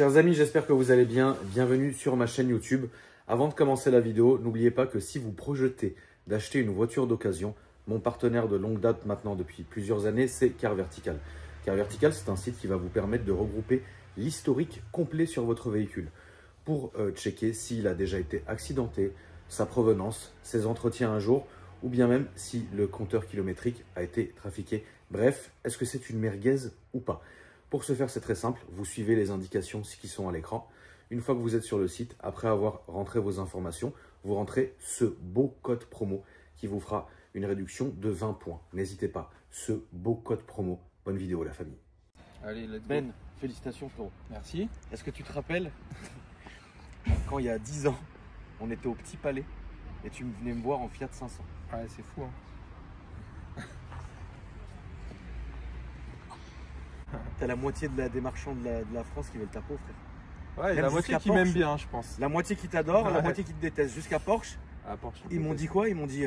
Chers amis, j'espère que vous allez bien. Bienvenue sur ma chaîne YouTube. Avant de commencer la vidéo, n'oubliez pas que si vous projetez d'acheter une voiture d'occasion, mon partenaire de longue date maintenant depuis plusieurs années, c'est Car Vertical. Car Vertical, c'est un site qui va vous permettre de regrouper l'historique complet sur votre véhicule pour checker s'il a déjà été accidenté, sa provenance, ses entretiens un jour ou bien même si le compteur kilométrique a été trafiqué. Bref, est-ce que c'est une merguez ou pas? Pour ce faire, c'est très simple. Vous suivez les indications qui sont à l'écran. Une fois que vous êtes sur le site, après avoir rentré vos informations, vous rentrez ce beau code promo qui vous fera une réduction de 20 points. N'hésitez pas, ce beau code promo. Bonne vidéo la famille. Allez, let's go. Ben, félicitations frérot. Merci. Est-ce que tu te rappelles quand il y a 10 ans, on était au Petit Palais et tu venais me voir en Fiat 500? Ouais, c'est fou, hein. T'as la moitié des marchands de la France qui veulent ta peau, frère. Ouais, Même la moitié jusqu'à qui m'aime Porsche. bien, je pense. La moitié qui t'adore, la Ouais. moitié qui te déteste. Jusqu'à Porsche, Ah, Porsche, ils m'ont dit quoi? Ils m'ont dit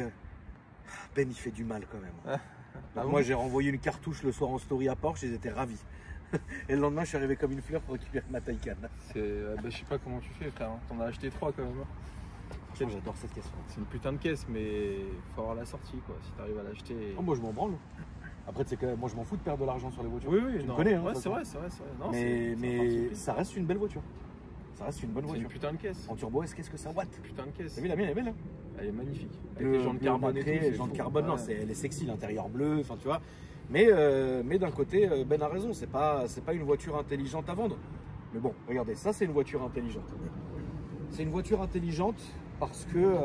Ben, il fait du mal quand même. Donc bon moi, j'ai renvoyé une cartouche le soir en story à Porsche, ils étaient ravis. Et le lendemain, je suis arrivé comme une fleur pour récupérer ma Taycan. Je sais pas comment tu fais, frère. Hein. T'en as acheté 3 quand même. Franchement, j'adore cette question. C'est une putain de caisse, mais faut avoir la sortie, quoi. Si t'arrives à l'acheter. Oh, moi, je m'en branle. Après, c'est que moi, je m'en fous de perdre de l'argent sur les voitures. Oui, oui, tu non. me connais. Hein, Ouais, de toute c'est façon. vrai, c'est vrai, c'est vrai. Non, Mais ça reste une belle voiture. Ça reste une bonne c'est une voiture. putain de caisse. En turbo, qu'est-ce que ça watt? Putain de caisse. T'as vu, la mienne, elle est belle. Hein, Elle est magnifique. Avec bleu, les jantes bleu carbone nacré, et tout. les c'est jantes fou. carbone, non, Ouais. elle est sexy, l'intérieur bleu, enfin tu vois. Mais d'un côté, Ben a raison, c'est pas une voiture intelligente à vendre. Mais bon, regardez, ça c'est une voiture intelligente. C'est une voiture intelligente parce que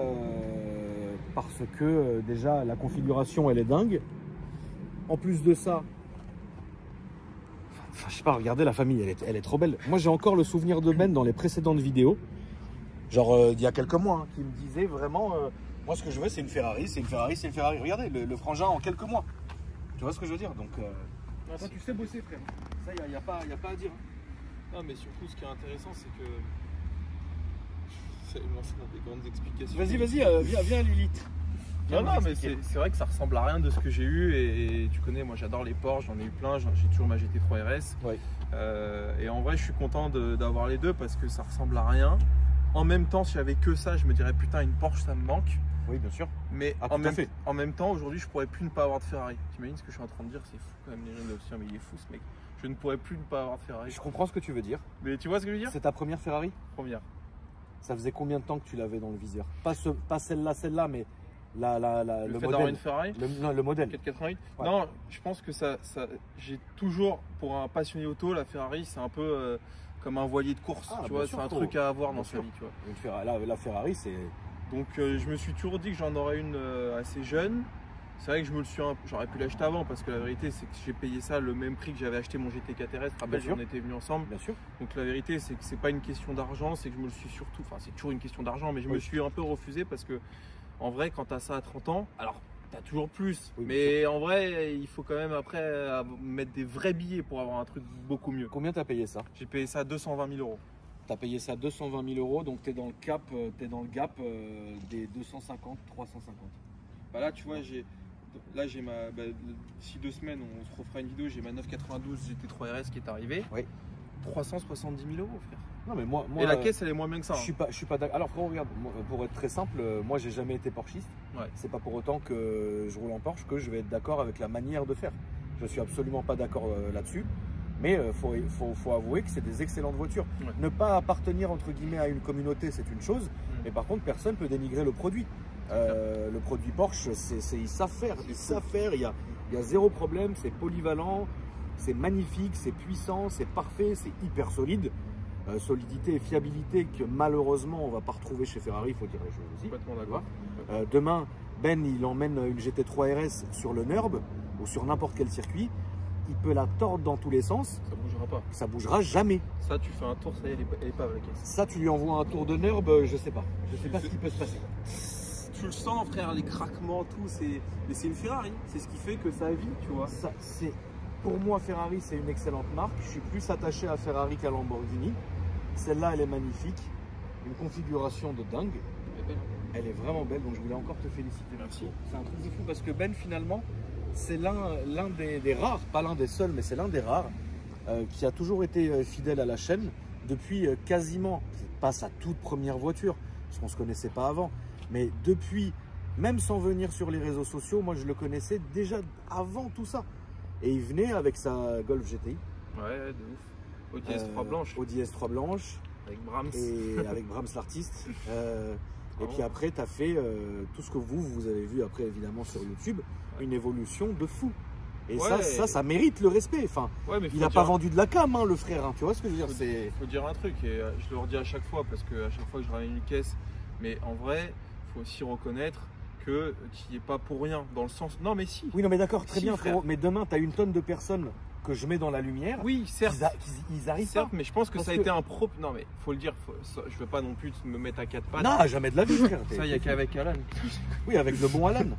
déjà la configuration elle est dingue. En plus de ça, enfin, je sais pas, regardez la famille, elle est trop belle. Moi j'ai encore le souvenir de Ben dans les précédentes vidéos, genre il y a quelques mois, hein, qui me disait vraiment, moi ce que je veux c'est une Ferrari, c'est une Ferrari, c'est une Ferrari. Regardez le frangin en quelques mois. Tu vois ce que je veux dire? Donc, toi, tu sais bosser, frère. Ça, il n'y a pas à dire. Non, mais surtout, ce qui est intéressant, c'est que. C'est lancer dans des grandes explications. Vas-y, viens, Lilith. Non, non, mais c'est vrai que ça ressemble à rien de ce que j'ai eu. Et tu connais, moi j'adore les Porsche, j'en ai eu plein. J'ai toujours ma GT3 RS. Ouais. Et en vrai, je suis content d'avoir les deux parce que ça ressemble à rien. En même temps, si j'avais que ça, je me dirais putain, une Porsche ça me manque. Oui, bien sûr. Mais Ah, en même temps, aujourd'hui, je pourrais plus ne pas avoir de Ferrari. T'imagines ce que je suis en train de dire? C'est fou quand même, les gens doivent se dire, mais il est fou ce mec. Je ne pourrais plus ne pas avoir de Ferrari. Je comprends ce que tu veux dire. Mais tu vois ce que je veux dire? C'est ta première Ferrari? Première. Ça faisait combien de temps que tu l'avais dans le viseur? Pas celle-là, mais le fait d'avoir modèle. une Ferrari? Non, le modèle. 488. Ouais. Non, je pense que j'ai toujours, pour un passionné auto, la Ferrari, c'est un peu comme un voilier de course. Ah, tu bien vois, sûr, c'est un frérot. truc à avoir Bien dans sa sûr. vie, tu vois. Une Ferrari, la Ferrari, c'est... Donc je me suis toujours dit que j'en aurais une assez jeune. C'est vrai que j'aurais pu l'acheter avant parce que la vérité c'est que j'ai payé ça le même prix que j'avais acheté mon GT4 RS. Rappelle, sûr. on était venus ensemble. Bien sûr. Donc la vérité c'est que c'est pas une question d'argent, c'est que je me le suis surtout, enfin c'est toujours une question d'argent, mais je me Oui. suis un peu refusé parce que en vrai quand t'as ça à 30 ans, alors t'as toujours plus, Oui, mais en vrai il faut quand même après mettre des vrais billets pour avoir un truc beaucoup mieux. Combien t'as payé ça? J'ai payé ça 220 000 €. T'as payé ça 220 000 €, donc t'es dans le gap des 250, 350. Bah là tu vois j'ai d'ici 2 semaines on se refera une vidéo, j'ai ma 992 GT3 RS qui est arrivée. Oui. 370 000 €, frère. Non mais moi Et la caisse elle est moins bien que ça. je suis pas d'accord. Alors frérot, regarde, pour être très simple, moi j'ai jamais été porschiste. Ouais. C'est pas pour autant que je roule en Porsche que je vais être d'accord avec la manière de faire. Je suis absolument pas d'accord là-dessus. Mais faut avouer que c'est des excellentes voitures. Ouais. Ne pas appartenir entre guillemets à une communauté, c'est une chose. Mais par contre, personne peut dénigrer le produit. Le produit Porsche, ils savent faire. Ils savent faire. Il y a zéro problème. C'est polyvalent, c'est magnifique, c'est puissant, c'est parfait, c'est hyper solide. Solidité et fiabilité que malheureusement on va pas retrouver chez Ferrari, il faut dire les choses aussi. Complètement d'accord. Demain, Ben il emmène une GT3 RS sur le NURB ou sur n'importe quel circuit, il peut la tordre dans tous les sens, Ça bougera pas. ça bougera jamais. Ça tu fais un tour, ça y est, elle est pas avec la caisse. Ça tu lui envoies un tour de NURB, je sais pas ce qui peut se passer. Tu le sens frère, les craquements, tout, mais c'est une Ferrari. C'est ce qui fait que ça vit, tu vois. Ça, pour moi, Ferrari, c'est une excellente marque. Je suis plus attaché à Ferrari qu'à Lamborghini. Celle-là, elle est magnifique. Une configuration de dingue. Elle est belle. Elle est vraiment belle, donc je voulais encore te féliciter. Merci. C'est un truc de fou parce que Ben, finalement, c'est l'un des rares, pas l'un des seuls, mais c'est l'un des rares qui a toujours été fidèle à la chaîne depuis quasiment, pas sa toute première voiture, parce qu'on ne se connaissait pas avant, mais depuis, même sans venir sur les réseaux sociaux, moi je le connaissais déjà avant tout ça. Et il venait avec sa Golf GTI. Ouais, de ouf. Audi S3 blanche. Audi S3 blanche. Avec Brahms. Et avec Brahms l'artiste. Et puis après, tu as fait tout ce que vous avez vu après évidemment sur YouTube, une évolution de fou. Et ouais. ça mérite le respect. Enfin, ouais, il n'a pas vendu de la cam, hein, le frère. Hein, tu vois ce que je veux dire? Il faut dire un truc, et je le redis à chaque fois, parce qu'à chaque fois que je ramène une caisse, mais en vrai, il faut aussi reconnaître que tu n'y es pas pour rien, dans le sens… Non mais si. Oui, non mais d'accord, très bien frérot, mais demain, tu as une tonne de personnes que je mets dans la lumière. Oui, certes. Ils arrivent certes, pas. mais je pense que ça a été un propre… Non mais, faut le dire, je veux pas non plus me mettre à quatre pattes. Non, jamais de la vie, frère. Ça, il n'y a qu'avec Alan. Oui, avec le bon Alan.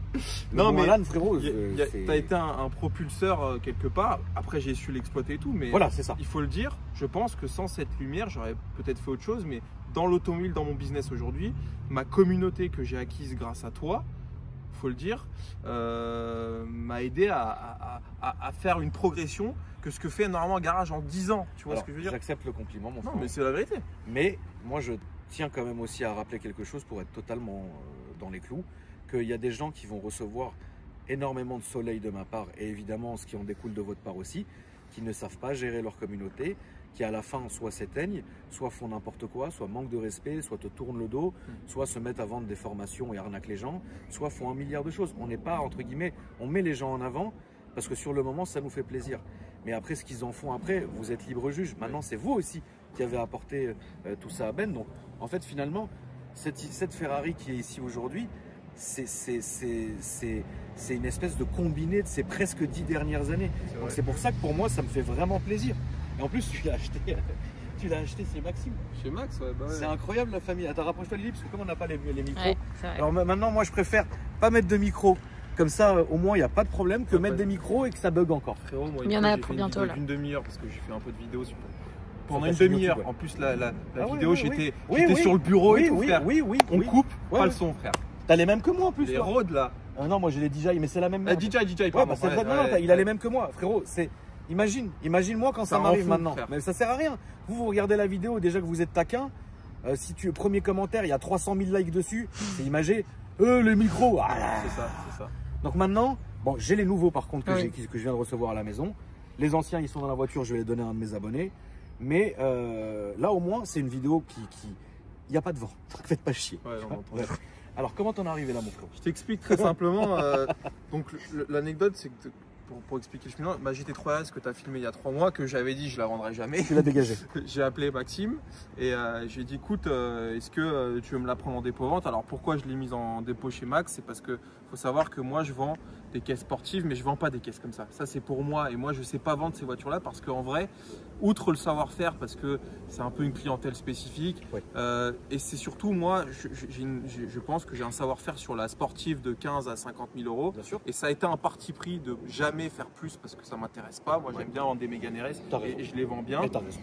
Non mais Alan, frérot, t'as été un propulseur quelque part. Après, j'ai su l'exploiter et tout, mais voilà, c'est ça. Il faut le dire, je pense que sans cette lumière, j'aurais peut-être fait autre chose, mais dans l'automobile, dans mon business aujourd'hui, ma communauté que j'ai acquise grâce à toi, faut le dire, m'a aidé à faire une progression que ce que fait normalement un garage en 10 ans. Tu vois ce que je veux dire? J'accepte le compliment, mon frère. Non, mais c'est la vérité. Mais moi, je tiens quand même aussi à rappeler quelque chose pour être totalement dans les clous, qu'il y a des gens qui vont recevoir énormément de soleil de ma part, et évidemment ce qui en découle de votre part aussi, qui ne savent pas gérer leur communauté, qui à la fin soit s'éteignent, soit font n'importe quoi, soit manquent de respect, soit te tournent le dos, soit se mettent à vendre des formations et arnaquent les gens, soit font un milliard de choses. On n'est pas, entre guillemets, on met les gens en avant parce que sur le moment, ça nous fait plaisir. Mais après, ce qu'ils en font après, vous êtes libre juge. Maintenant, c'est vous aussi qui avez apporté tout ça à Ben. Donc, en fait, finalement, cette Ferrari qui est ici aujourd'hui, c'est une espèce de combiné de ces presque 10 dernières années. Donc c'est pour ça que pour moi, ça me fait vraiment plaisir. Et en plus, tu l'as acheté chez Maxime. Chez Max, ouais. Bah ouais. C'est incroyable la famille. Attends, rapproche-toi de lui, parce que comme on n'a pas les micros. Ouais, alors maintenant, moi, je préfère pas mettre de micro. Comme ça, au moins, il n'y a pas de problème que mettre des micros et que ça bug encore. Frérot, moi, il y en a pour bientôt là. Une demi-heure, parce que j'ai fait un peu de vidéos pendant une demi-heure. Ouais. En plus, la vidéo, j'étais sur le bureau et tout, frère. On coupe, pas le son, frère. T'as les mêmes que moi en plus. Les Rhodes là. Non, moi j'ai les DJI, mais c'est la même. DJI, pardon. Il a les mêmes que moi, frérot. Imagine-moi quand ça m'arrive maintenant. Frère. Mais ça sert à rien. Vous regardez la vidéo, déjà que vous êtes taquin. Si tu premier commentaire, il y a 300 000 likes dessus. C'est imagé. Les micros. C'est ça. Donc maintenant, bon, j'ai les nouveaux par contre que je viens de recevoir à la maison. Les anciens, ils sont dans la voiture. Je vais les donner à un de mes abonnés. Mais là, au moins, c'est une vidéo qui, il n'y a pas de vent. Faites pas chier. Ouais, non, alors, comment t'en es arrivé là, mon frère? Je t'explique très simplement. Donc, l'anecdote, c'est que pour expliquer le chemin, ma GT3 RS que tu as filmé il y a 3 mois, que j'avais dit je la vendrai jamais. Tu l'as dégagé. J'ai appelé Maxime et j'ai dit écoute, est-ce que tu veux me la prendre en dépôt-vente? Alors, pourquoi je l'ai mise en dépôt chez Max? C'est parce que faut savoir que moi, je vends des caisses sportives, mais je vends pas des caisses comme ça. Ça, c'est pour moi. Et moi, je sais pas vendre ces voitures-là parce qu'en vrai, outre le savoir-faire, parce que c'est un peu une clientèle spécifique, et c'est surtout, moi, je pense que j'ai un savoir-faire sur la sportive de 15 à 50 000 euros. Bien sûr. Et ça a été un parti pris de jamais faire plus parce que ça m'intéresse pas. Moi, j'aime bien vendre des Mégane RS et je les vends bien. T'as raison.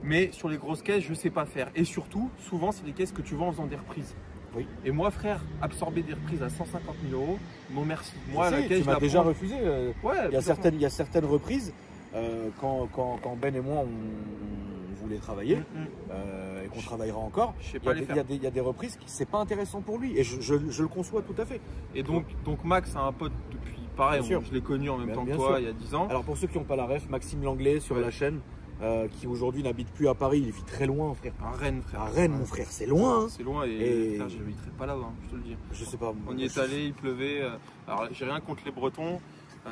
Mais sur les grosses caisses, je sais pas faire. Et surtout, souvent, c'est des caisses que tu vends en faisant des reprises. Oui. Et moi, frère, absorber des reprises à 150 000 euros, non merci. Moi, la caisse, tu m'as déjà refusé. Ouais, il y a certaines reprises, quand Ben et moi, on voulait travailler, et qu'on travaillera encore, il y a des reprises qui c'est pas intéressant pour lui. Et je le conçois tout à fait. Et donc Max a un pote depuis, pareil, je l'ai connu en même temps que toi, il y a 10 ans. Alors pour ceux qui n'ont pas la ref, Maxime Langlais sur la chaîne, qui aujourd'hui n'habite plus à Paris, il vit très loin, frère. À Rennes, frère. À Rennes, mon frère, c'est loin. Hein. C'est loin et frère, je n'habiterai pas là-bas, je te le dis. Je sais pas. On y est allé, il pleuvait. Alors, j'ai rien contre les Bretons.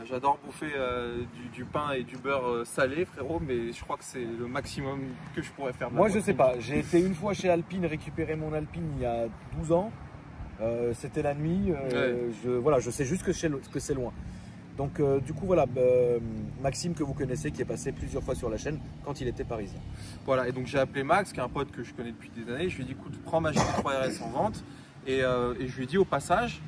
J'adore bouffer du pain et du beurre salé, frérot, mais je crois que c'est le maximum que je pourrais faire. Moi, je sais pas. J'ai été une fois chez Alpine récupérer mon Alpine il y a 12 ans. C'était la nuit. Je sais juste que c'est loin. Donc du coup voilà, Maxime que vous connaissez qui est passé plusieurs fois sur la chaîne quand il était parisien. Voilà, et donc j'ai appelé Max qui est un pote que je connais depuis des années, je lui ai dit écoute prends ma GT3 RS en vente et je lui ai dit au passage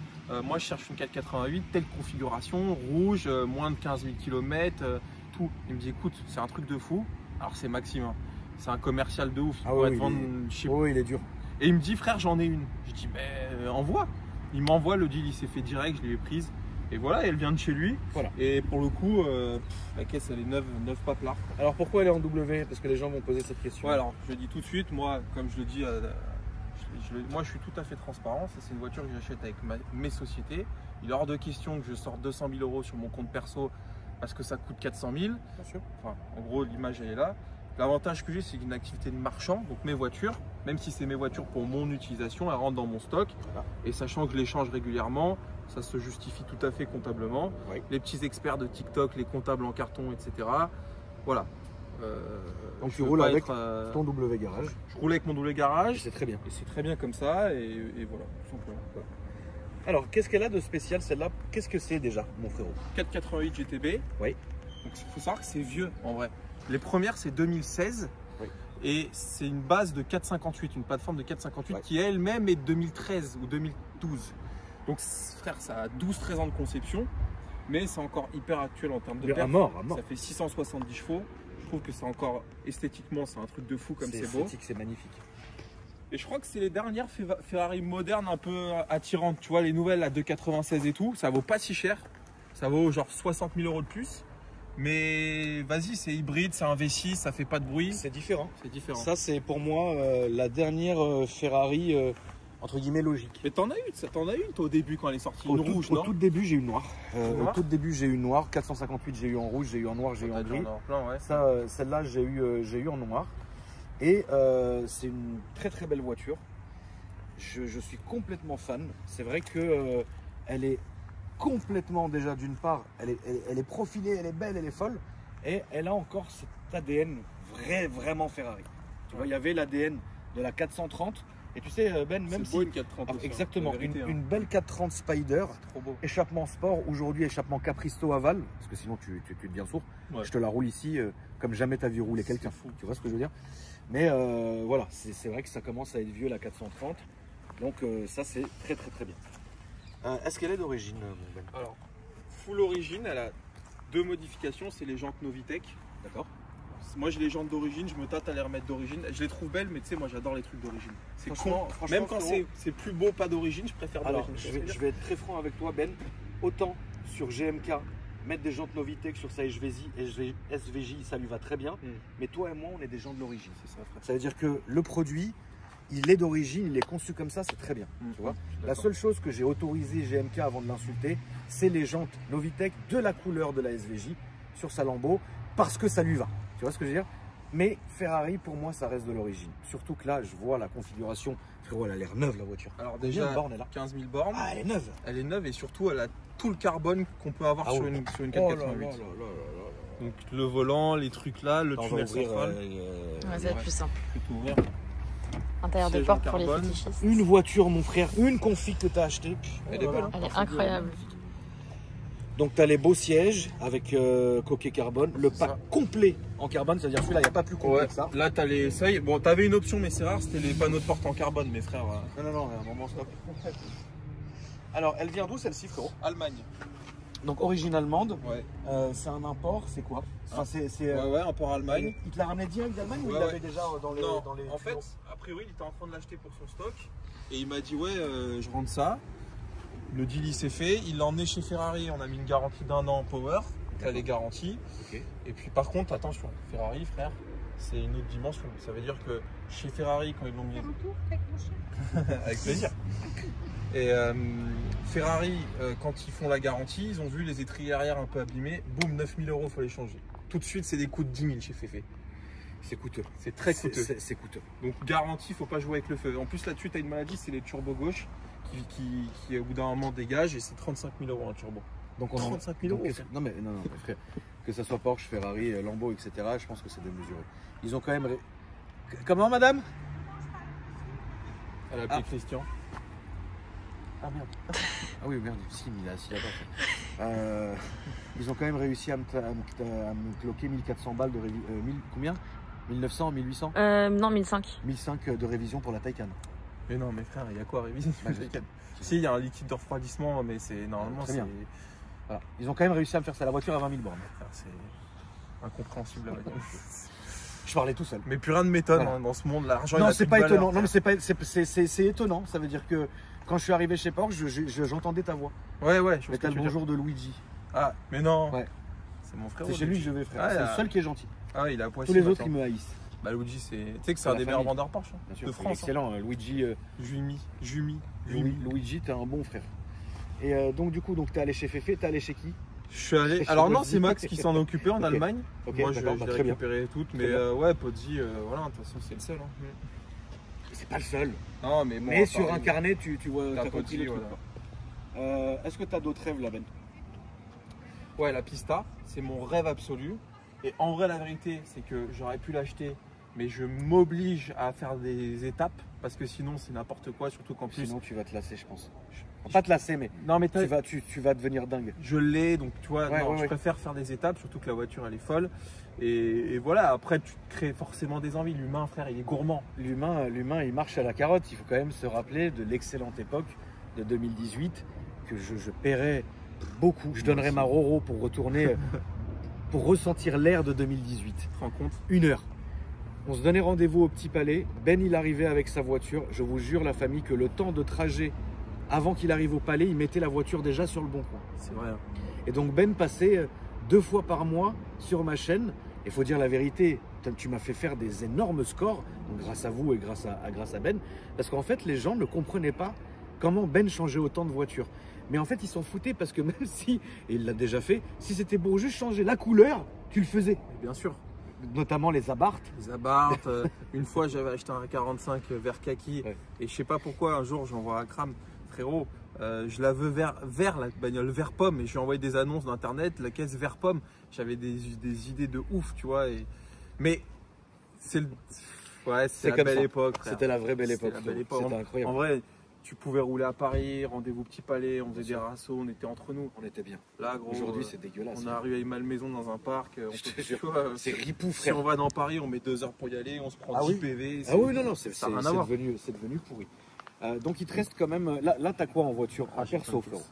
moi je cherche une 488, telle configuration, rouge, moins de 15 000 km, tout. Il me dit écoute c'est un truc de fou, alors c'est Maxime, hein. C'est un commercial de ouf, il pourrait te vendre chez vous. Oui il est dur. Et il me dit frère j'en ai une, je dis mais envoie. Il m'envoie le deal, il s'est fait direct, je l'ai prise. Et voilà, elle vient de chez lui. Voilà. Et pour le coup, la caisse elle est neuve paplar. Alors pourquoi elle est en W? Parce que les gens vont poser cette question. Ouais, alors je le dis tout de suite, moi, comme je le dis, moi je suis tout à fait transparent. Ça, c'est une voiture que j'achète avec mes sociétés. Il est hors de question que je sorte 200 000 € sur mon compte perso parce que ça coûte 400 000. Bien sûr. Enfin, en gros, l'image elle est là. L'avantage que j'ai, c'est une activité de marchand, donc mes voitures, même si c'est mes voitures pour mon utilisation, elles rentrent dans mon stock. Voilà. Et sachant que je les change régulièrement, ça se justifie tout à fait comptablement. Oui. Les petits experts de TikTok, les comptables en carton, etc. Voilà. Donc tu roules avec ton W garage. Je roule avec mon W garage. C'est très bien. Et c'est très bien comme ça. Et voilà, tout simplement. Voilà. Alors, qu'est-ce qu'elle a de spécial celle-là? Qu'est-ce que c'est déjà, mon frérot? 488 GTB. Oui. Donc il faut savoir que c'est vieux en vrai. Les premières, c'est 2016. Oui. Et c'est une base de 458, une plateforme de 458 qui elle-même est de 2013 ou 2012. Donc frère, ça a 12-13 ans de conception, mais c'est encore hyper actuel en termes de perf. À mort. Ça fait 670 chevaux. Je trouve que c'est encore esthétiquement, c'est un truc de fou comme c'est beau. C'est magnifique. Et je crois que c'est les dernières Ferrari modernes un peu attirantes. Tu vois, les nouvelles, la 296 et tout, ça vaut pas si cher. Ça vaut genre 60 000 € de plus. Mais vas-y, c'est hybride, c'est un V6, ça fait pas de bruit. C'est différent. C'est différent. Ça, c'est pour moi la dernière Ferrari entre guillemets logique. Mais t'en as une toi au début quand elle est sortie. Une rouge, non? Au tout début, j'ai eu noire. Au tout début, j'ai eu noire. 458, j'ai eu en rouge, j'ai eu en noir, j'ai eu en gris. Ça, celle-là, j'ai eu en noir. Et c'est une très très belle voiture. Je suis complètement fan. C'est vrai que elle est complètement déjà d'une part, elle est profilée, elle est belle, elle est folle. Et elle a encore cet ADN vraiment Ferrari. Tu vois, il y avait l'ADN de la 430. Et tu sais, Ben, même si. Beau, une 430 aussi, exactement, vérité, une belle 430 Spider, trop beau. Échappement sport, aujourd'hui échappement Capristo Aval, parce que sinon tu deviens sourd. Ouais. Je te la roule ici comme jamais t'as vu rouler quelqu'un. Tu vois ce que je veux dire? Mais voilà, c'est vrai que ça commence à être vieux la 430. Donc ça, c'est très très bien. Est-ce qu'elle est d'origine, mon Ben? Alors, full origine, elle a deux modifications, c'est les jantes Novitec. D'accord. Moi j'ai les jantes d'origine, je me tâte à les remettre d'origine. Je les trouve belles, mais tu sais, moi j'adore les trucs d'origine. C'est con. Même quand c'est plus beau, pas d'origine, je préfère d'origine. Je vais être très franc avec toi, Ben. Autant sur GMK, mettre des jantes Novitec sur sa SVJ, ça lui va très bien. Mais toi et moi, on est des gens de l'origine. Ça veut dire que le produit, il est d'origine, il est conçu comme ça, c'est très bien. Tu vois, la seule chose que j'ai autorisé GMK avant de l'insulter, c'est les jantes Novitec de la couleur de la SVJ sur sa Lambo, parce que ça lui va. Tu vois ce que je veux dire? Mais Ferrari, pour moi, ça reste de l'origine. Surtout que là, je vois la configuration. Frérot, elle a l'air neuve, la voiture. Alors déjà, 15 000 bornes. Ah, elle est neuve. Elle est neuve et surtout, elle a tout le carbone qu'on peut avoir sur une 488. Donc le volant, les trucs là, le tunnel central. Ça va être plus simple. Je peux tout ouvrir. Intérieur de porte pour les fétichistes. Une voiture, mon frère, une config que tu as achetée. Elle est belle. Elle est incroyable. Donc tu as les beaux sièges avec coquet carbone, le pack complet en carbone, c'est-à-dire celui-là, il n'y a pas plus complet que ça. Là tu as les seuils, bon tu avais une option mais c'est rare, c'était les panneaux de porte en carbone mes frères. Non, un moment stop. Alors elle vient d'où celle-ci, frérot? Allemagne. Donc origine allemande, ouais. C'est un import, c'est quoi? Enfin, ouais, import Allemagne. Il te l'a ramené direct d'Allemagne ou il l'avait déjà dans les... Non, dans les en fait, a priori il était en train de l'acheter pour son stock et il m'a dit ouais je rentre ça. Le deal il s'est fait, il l'a emmené chez Ferrari, on a mis une garantie d'1 an en power, donc là les garanties. Okay. Et puis par contre, attention, Ferrari frère, c'est une autre dimension. Ça veut dire que chez Ferrari, quand ils l'ont mis... Avec plaisir. Et Ferrari, quand ils font la garantie, ils ont vu les étriers arrière un peu abîmés, boum, 9 000 €, il faut les changer. Tout de suite, c'est des coûts de 10 000 chez Féfé. C'est coûteux. C'est très coûteux. C'est coûteux. Donc garantie, il ne faut pas jouer avec le feu. En plus, là-dessus, tu as une maladie, c'est les turbos gauche. Qui au bout d'un moment dégage et c'est 35 000 € un turbo. Donc 35 000 €. Non mais frère, que ce soit Porsche, Ferrari, Lambo, etc. Je pense que c'est démesuré. Ils ont quand même. Comment, madame? Elle a appelé Christian. Ah merde. Ah oui merde, si, il est assis là-bas. Ils ont quand même réussi à me cloquer 1400 balles de révision. Combien? 1900, 1800? Non, 1005. 1005 de révision pour la Taycan. Mais non, mais frère, il y a quoi à réviser? Si, il y a un liquide de refroidissement, mais c'est normalement c'est. Voilà. Ils ont quand même réussi à me faire ça. La voiture à 20 000 bornes. C'est incompréhensible. Je parlais tout seul. Mais plus rien de m'étonne dans ce monde. L'argent. Non, c'est pas étonnant. Non, mais c'est étonnant. Ça veut dire que Quand je suis arrivé chez Porsche, j'entendais ta voix. Ouais, je Mais vois t'as le bonjour de Luigi. Ah, mais non. Ouais. C'est mon frère. C'est chez lui que je vais, frère. Ah, c'est le seul qui est gentil. Ah, il a Poissy. Tous les autres, ils me haïssent. Bah, Luigi, c'est. Tu sais que c'est un des meilleurs vendeurs Porsche de France. Excellent, Luigi. Luigi, t'es un bon frère. Et donc, du coup, t'es allé chez Féfé, t'es allé chez qui? Je suis allé. Alors, non, c'est Max qui s'en est occupé en Allemagne. Moi, je l'ai récupéré toutes. Mais ouais, Podzi, voilà, de toute façon, c'est le seul. C'est pas le seul. Non, mais bon. Mais sur un carnet, tu vois, t'as compris le truc. Est-ce que t'as d'autres rêves, là, Ben? Ouais, la Pista, c'est mon rêve absolu. Et en vrai, la vérité, c'est que j'aurais pu l'acheter, mais je m'oblige à faire des étapes parce que sinon, c'est n'importe quoi. Surtout qu'en plus. Sinon, tu vas te lasser, je pense. Pas te lasser, mais non, mais tu vas devenir dingue. Je l'ai, donc tu vois, je préfère faire des étapes, surtout que la voiture, elle est folle. Et voilà, après, tu crées forcément des envies. L'humain, frère, il est gourmand. L'humain, il marche à la carotte. Il faut quand même se rappeler de l'excellente époque de 2018 que je paierais beaucoup. Je donnerais ma Roro pour retourner. Pour ressentir l'air de 2018. Tu te rends compte? 1 heure. On se donnait rendez-vous au Petit Palais. Ben, il arrivait avec sa voiture. Je vous jure, la famille, que le temps de trajet avant qu'il arrive au Palais, il mettait la voiture déjà sur le bon coin. C'est vrai. Et donc Ben passait 2 fois par mois sur ma chaîne. Il faut dire la vérité, tu m'as fait faire des énormes scores, donc grâce à vous et grâce à Ben. Parce qu'en fait, les gens ne comprenaient pas comment Ben changeait autant de voitures. Mais en fait, ils s'en foutaient parce que même si, et il l'a déjà fait, si c'était pour juste changer la couleur, tu le faisais. Bien sûr. Notamment les Abarth. Les Abarth. Une fois, j'avais acheté un 45 vert kaki. Ouais. Et je sais pas pourquoi, un jour, j'envoie à Kram. Frérot, je la veux vert, la bagnole vert pomme. Et je lui ai envoyé des annonces d'internet, la caisse vert pomme. J'avais des idées de ouf, tu vois. Mais c'est la belle époque. C'était la vraie belle époque. C'était incroyable. En vrai, tu pouvais rouler à Paris, rendez-vous Petit Palais, on faisait des rassos, on était entre nous. On était bien. Là, gros. Aujourd'hui, c'est dégueulasse. On a arrivé à Malmaison dans un parc. C'est ripou, frère. Si on va dans Paris, on met 2 heures pour y aller, on se prend 10 PV. Ah oui, non, c'est devenu pourri. Donc, il te reste quand même. Là, t'as quoi en voiture? Perso, frérot?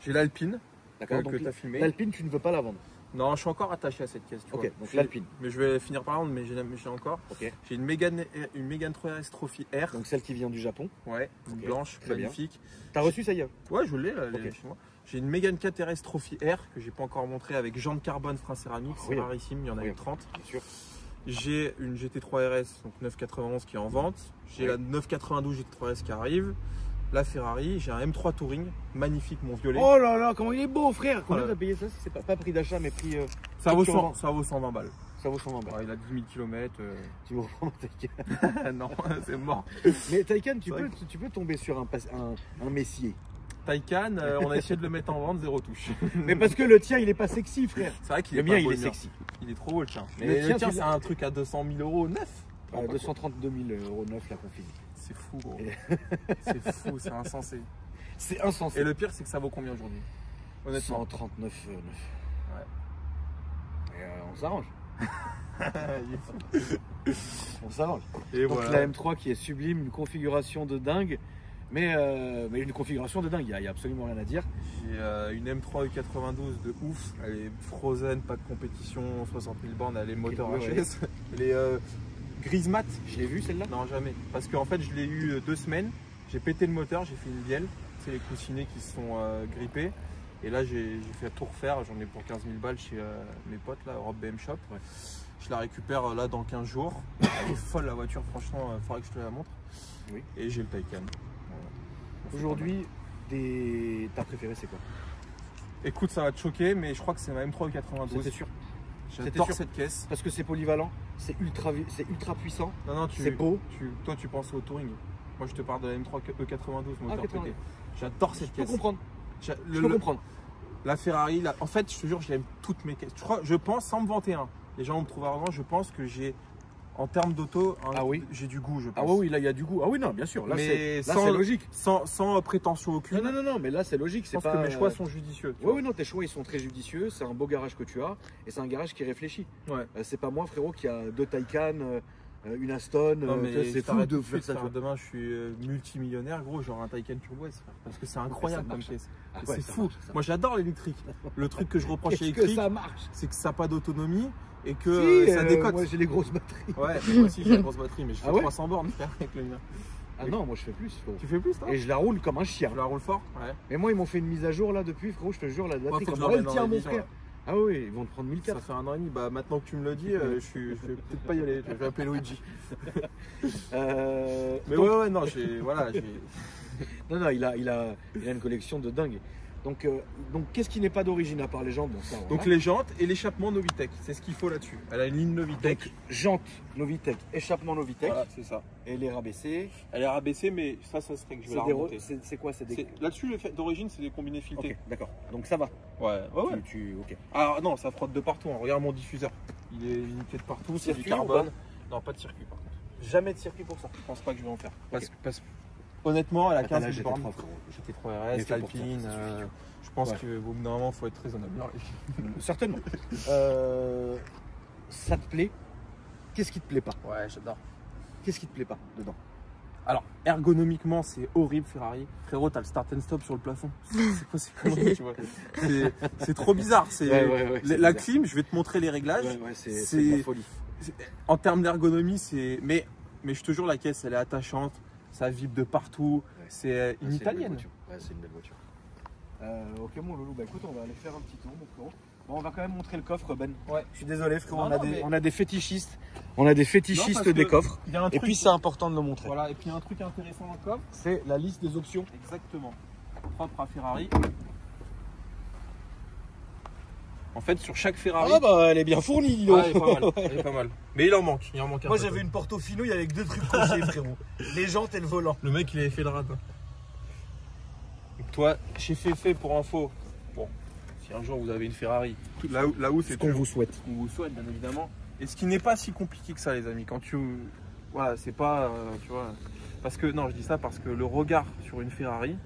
J'ai l'Alpine. D'accord. Que tu as filmé. L'Alpine, tu ne veux pas la vendre? Non, je suis encore attaché à cette caisse. Tu vois. Donc l'Alpine. Mais je vais finir par vendre, mais j'ai encore. Okay. J'ai une Mégane 3RS Trophy R. Donc celle qui vient du Japon. Ouais, blanche, magnifique. T'as reçu ça hier? Ouais, je l'ai chez moi. J'ai une Mégane 4RS Trophy R que j'ai pas encore montré avec jantes carbone, frein céramique. C'est rarissime, il y en a eu 30. Bien sûr. J'ai une GT3 RS, donc 991 qui est en vente. J'ai la 992 GT3 RS qui arrive. La Ferrari, j'ai un M3 Touring, magnifique mon violet. Oh là là, comment il est beau, frère! Combien t'as payé ça? C'est pas prix d'achat, mais prix. Ça vaut 120 balles. Ça vaut 120 balles. Ouais, il a 10 000 km. Tu me reprends Taycan? Non, c'est mort. Mais Taycan, tu peux tomber sur un Messier. Taycan, on a essayé de le mettre en vente, 0 touche. Mais parce que le tien, il est pas sexy, frère. C'est vrai qu'il est le mien, il est sexy. Il est trop beau le tien. Mais le tien, c'est un truc à 200 000 € neuf. 232 000 € neuf, la config. C'est fou, gros. C'est fou, c'est insensé. C'est insensé. Et le pire, c'est que ça vaut combien aujourd'hui? Honnêtement. 139 9. Ouais. Et on s'arrange. On s'arrange. Donc voilà. La M3 qui est sublime, une configuration de dingue. Mais une configuration de dingue, il n'y a absolument rien à dire. J'ai une M3 E92 de ouf. Elle est frozen, pas de compétition, 60 000 bornes, elle est moteur HS. Elle est grise mat. Je l'ai vue celle-là? Non, jamais. Parce qu'en fait, je l'ai eu 2 semaines. J'ai pété le moteur, j'ai fait une bielle. C'est les coussinets qui se sont grippés. Et là, j'ai fait tout refaire. J'en ai pour 15 000 balles chez mes potes, là, Europe BM Shop. Ouais. Je la récupère là dans 15 jours. Elle est folle la voiture, franchement, il faudrait que je te la montre. Oui. Et j'ai le Taycan. Voilà. Aujourd'hui, ta préférée, c'est quoi? Écoute, ça va te choquer, mais je crois que c'est ma M3 E92. C'est sûr. J'adore cette caisse. Parce que c'est polyvalent, c'est ultra puissant. Non, c'est beau. Toi, tu penses au touring. Moi, je te parle de la M3 E92, moteur PT. J'adore cette caisse. Je peux comprendre. Je peux comprendre. La Ferrari, en fait, je te jure, j'aime toutes mes caisses. Je pense, sans me vanter, les gens vont me trouver arrogant, je pense que j'ai, en termes d'auto, j'ai du goût, je pense. Ah oui, là, il y a du goût. Ah oui, non, bien sûr. Là, c'est logique. Sans prétention aucune. Non, mais là, c'est logique. Je pense que mes choix sont judicieux. Oui, non, tes choix, ils sont très judicieux. C'est un beau garage que tu as. Et c'est un garage qui réfléchit. Ouais. C'est pas moi, frérot, qui a 2 Taycan, une Aston. C'est fou de faire ça. Demain, je suis multimillionnaire, gros, j'aurai un Taycan Turbo S. Parce que c'est incroyable comme caisse. C'est fou. Moi, j'adore l'électrique. Le truc que je reproche à l'électrique, c'est que ça n'a pas d'autonomie. Et que ça décote. Moi j'ai les grosses batteries. Ouais, moi aussi j'ai les grosses batteries, mais je fais 300 bornes avec le mien. Ah non, moi je fais plus, frérot. Tu fais plus, toi? Et je la roule comme un chien. Je la roule fort? Ouais. Mais moi, ils m'ont fait une mise à jour là depuis, frérot, je te jure, la batterie comme elle tient mon frère. Ah oui, ils vont te prendre 1004. Ça fait 1 an et demi. Bah maintenant que tu me le dis, je vais peut-être pas y aller. Je vais appeler Luigi. Mais ouais, non, voilà. Non, il a une collection de dingue. Donc qu'est-ce qui n'est pas d'origine à part les jantes? Bon, ça, voilà. Donc les jantes et l'échappement Novitec, c'est ce qu'il faut là-dessus. Elle a une ligne Novitec. Donc, jantes Novitec, échappement Novitec. Voilà, c'est ça. Et les rabaissés. Elle est rabaissée, mais ça serait que je vais la remonter. C'est quoi? Là-dessus, d'origine, c'est des combinés filetés. Ok, d'accord. Donc ça va. Ouais. Ok. Ah non, ça frotte de partout. Hein. Regarde mon diffuseur. Il est limité de partout, c'est du carbone. Non, pas de circuit par contre. Jamais de circuit pour ça. Je pense pas que je vais en faire. Parce que honnêtement, elle a 15 000 bornes. GT3 RS, Alpine. Je pense que au bout d'un moment, il faut être raisonnable. Certainement. Ça te plaît? Qu'est-ce qui te plaît pas? Ouais, j'adore. Qu'est-ce qui te plaît pas dedans? Alors, ergonomiquement, c'est horrible, Ferrari. Frérot, t'as le start and stop sur le plafond. C'est quoi ces conneries, tu vois? C'est trop bizarre. La clim, je vais te montrer les réglages. C'est de la folie. En termes d'ergonomie, c'est. Mais je te jure, la caisse, elle est attachante. Ça vibre de partout. C'est une italienne. C'est une belle voiture. Ok, mon loulou. Bah écoute, on va aller faire un petit tour, mon frérot. Bon, on va quand même montrer le coffre, Ben. Ouais. Je suis désolé, frérot. Non, on a des fétichistes. On a des fétichistes des coffres. Et puis, c'est important de le montrer. Voilà. Et puis, il y a un truc intéressant dans le coffre. C'est la liste des options. Exactement. Propre à Ferrari. En fait, sur chaque Ferrari. Ah bah, elle est bien fournie, dis donc. Elle est pas mal. Elle est pas mal. Mais il en manque. Un Moi, peu. j'avais une Portofino avec 2 trucs cochés, frérot. Les jantes et le volant. Le mec, il avait fait le rad. Donc, toi, chez Fefe, pour info. Bon, si un jour vous avez une Ferrari, là où c'est ce qu'on vous souhaite. On vous souhaite, bien évidemment. Et ce qui n'est pas si compliqué que ça, les amis. Quand tu. Voilà, c'est pas. Tu vois. Parce que. Non, je dis ça parce que le regard sur une Ferrari,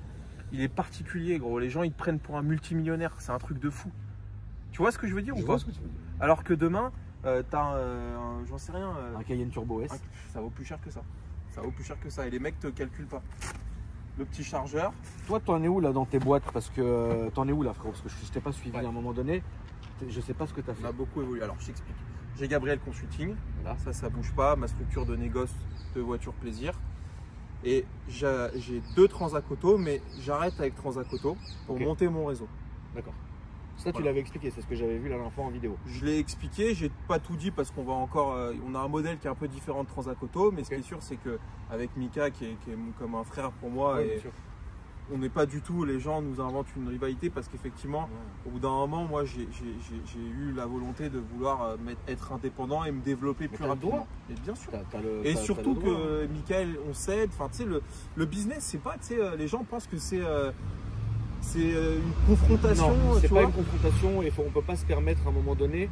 il est particulier, gros. Les gens, ils te prennent pour un multimillionnaire. C'est un truc de fou. Tu vois ce que je veux dire ou pas? Ce que tu veux dire. Alors que demain, t'as j'en sais rien. Un Cayenne Turbo S. Ça vaut plus cher que ça. Ça vaut plus cher que ça. Et les mecs te calculent pas. Le petit chargeur. Toi, t'en es où là dans tes boîtes? Parce que t'en es où là, frérot? Parce que je t'ai pas suivi à un moment donné. Je sais pas ce que t'as fait. On a beaucoup évolué. Alors, je t'explique. J'ai Gabriel Consulting. Là, ça bouge pas. Ma structure de négoce de voiture plaisir. Et j'ai 2 Transac Auto, mais j'arrête avec Transac Auto pour monter mon réseau. D'accord. Ça, tu l'avais expliqué, c'est ce que j'avais vu la dernière fois en vidéo. Je l'ai expliqué, j'ai pas tout dit parce qu'on va encore. On a un modèle qui est un peu différent de Transac Auto, mais ce qui est sûr, c'est qu'avec Mika, qui est comme un frère pour moi, et on n'est pas du tout. Les gens nous inventent une rivalité parce qu'effectivement, au bout d'un moment, moi, j'ai eu la volonté de vouloir être indépendant et me développer plus rapidement. Et bien sûr. Et surtout que Michael, on s'aide. Enfin, tu sais, le business, c'est pas. Tu sais, les gens pensent que c'est. C'est une confrontation. Non, c'est pas une confrontation et on ne peut pas se permettre à un moment donné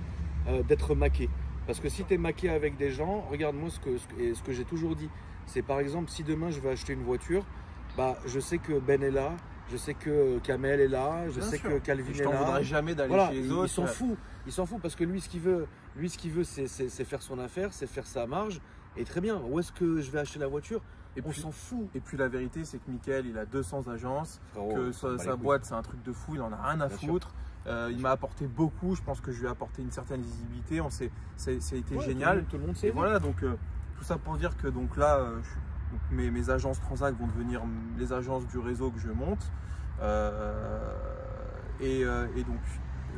d'être maqué. Parce que si tu es maqué avec des gens, regarde-moi ce que j'ai toujours dit. C'est par exemple, si demain je vais acheter une voiture, bah, je sais que Ben est là, je sais que Kamel est là, je sais que Calvin est là. Je t'en voudrais jamais d'aller chez les autres. Il s'en fout parce que lui, ce qu'il veut, c'est faire son affaire, c'est faire sa marge. Et très bien, où est-ce que je vais acheter la voiture? On s'en fout. Et puis la vérité, c'est que Mickaël, il a 200 agences, que sa boîte, c'est un truc de fou, il en a rien à foutre. Il m'a apporté beaucoup, je pense que je lui ai apporté une certaine visibilité, ça a été génial. Tout le monde sait. Et voilà, donc tout ça pour dire que donc là, mes agences Transac vont devenir les agences du réseau que je monte. Et donc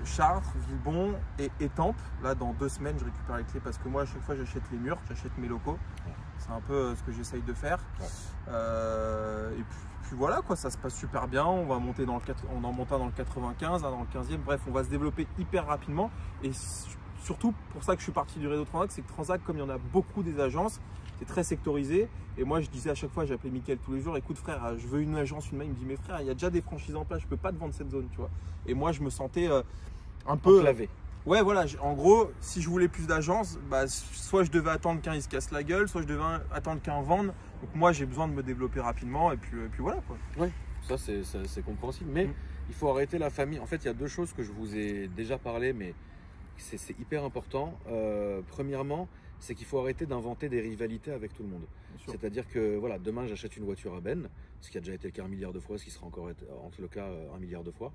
Chartres, Villebon et Étampes. Là, dans 2 semaines, je récupère les clés parce que moi, à chaque fois, j'achète les murs, j'achète mes locaux. C'est un peu ce que j'essaye de faire. Et puis voilà, quoi, ça se passe super bien. On va monter dans on en monta dans le 95, dans le 15e. Bref, on va se développer hyper rapidement. Et surtout, pour ça que je suis parti du réseau Transac, c'est que Transac, comme il y en a beaucoup des agences, c'est très sectorisé. Et moi, je disais à chaque fois, j'appelais Mickaël tous les jours, écoute frère, je veux une agence, une main. Il me dit, mais frère, il y a déjà des franchises en place, je peux pas te vendre cette zone, tu vois. Et moi, je me sentais un peu enclavé. Ouais, voilà, en gros, si je voulais plus d'agences, bah, soit je devais attendre qu'un il se casse la gueule, soit je devais attendre qu'un vende. Donc moi, j'ai besoin de me développer rapidement et puis voilà, quoi. Ouais, ça c'est compréhensible. Mais il faut arrêter la famille. En fait, il y a 2 choses que je vous ai déjà parlé, mais c'est hyper important. Premièrement, c'est qu'il faut arrêter d'inventer des rivalités avec tout le monde. C'est-à-dire que voilà, demain j'achète une voiture à Ben, ce qui a déjà été le cas 1 milliard de fois, ce qui sera encore le cas 1 milliard de fois.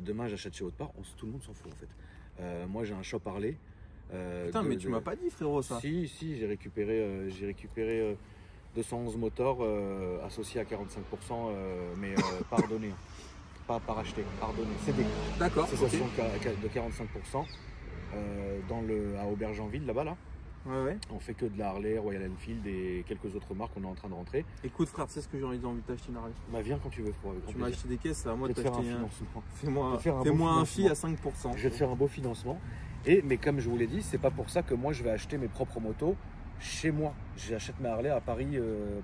Demain j'achète chez Haute-Part, tout le monde s'en fout en fait. Moi j'ai un shop Harley. Putain, mais tu m'as pas dit frérot ça. Si, j'ai récupéré 211 motors associés à 45%, mais pas redonnés. Pas racheté, pardonné, cédé. D'accord. Cessation de 45% à Aubergenville, là-bas, là. Ouais. On fait que de la Harley, Royal Enfield et quelques autres marques. On est en train de rentrer. Écoute, frère, tu sais ce que j'ai envie d'acheter une Harley. Bah, viens quand tu veux. Tu m'as acheté des caisses, c'est à moi de t'acheter un financement. Fais-moi un FI à 5%. Je vais te faire un beau financement. Mais comme je vous l'ai dit, c'est pas pour ça que moi je vais acheter mes propres motos chez moi. J'achète ma Harley à Paris,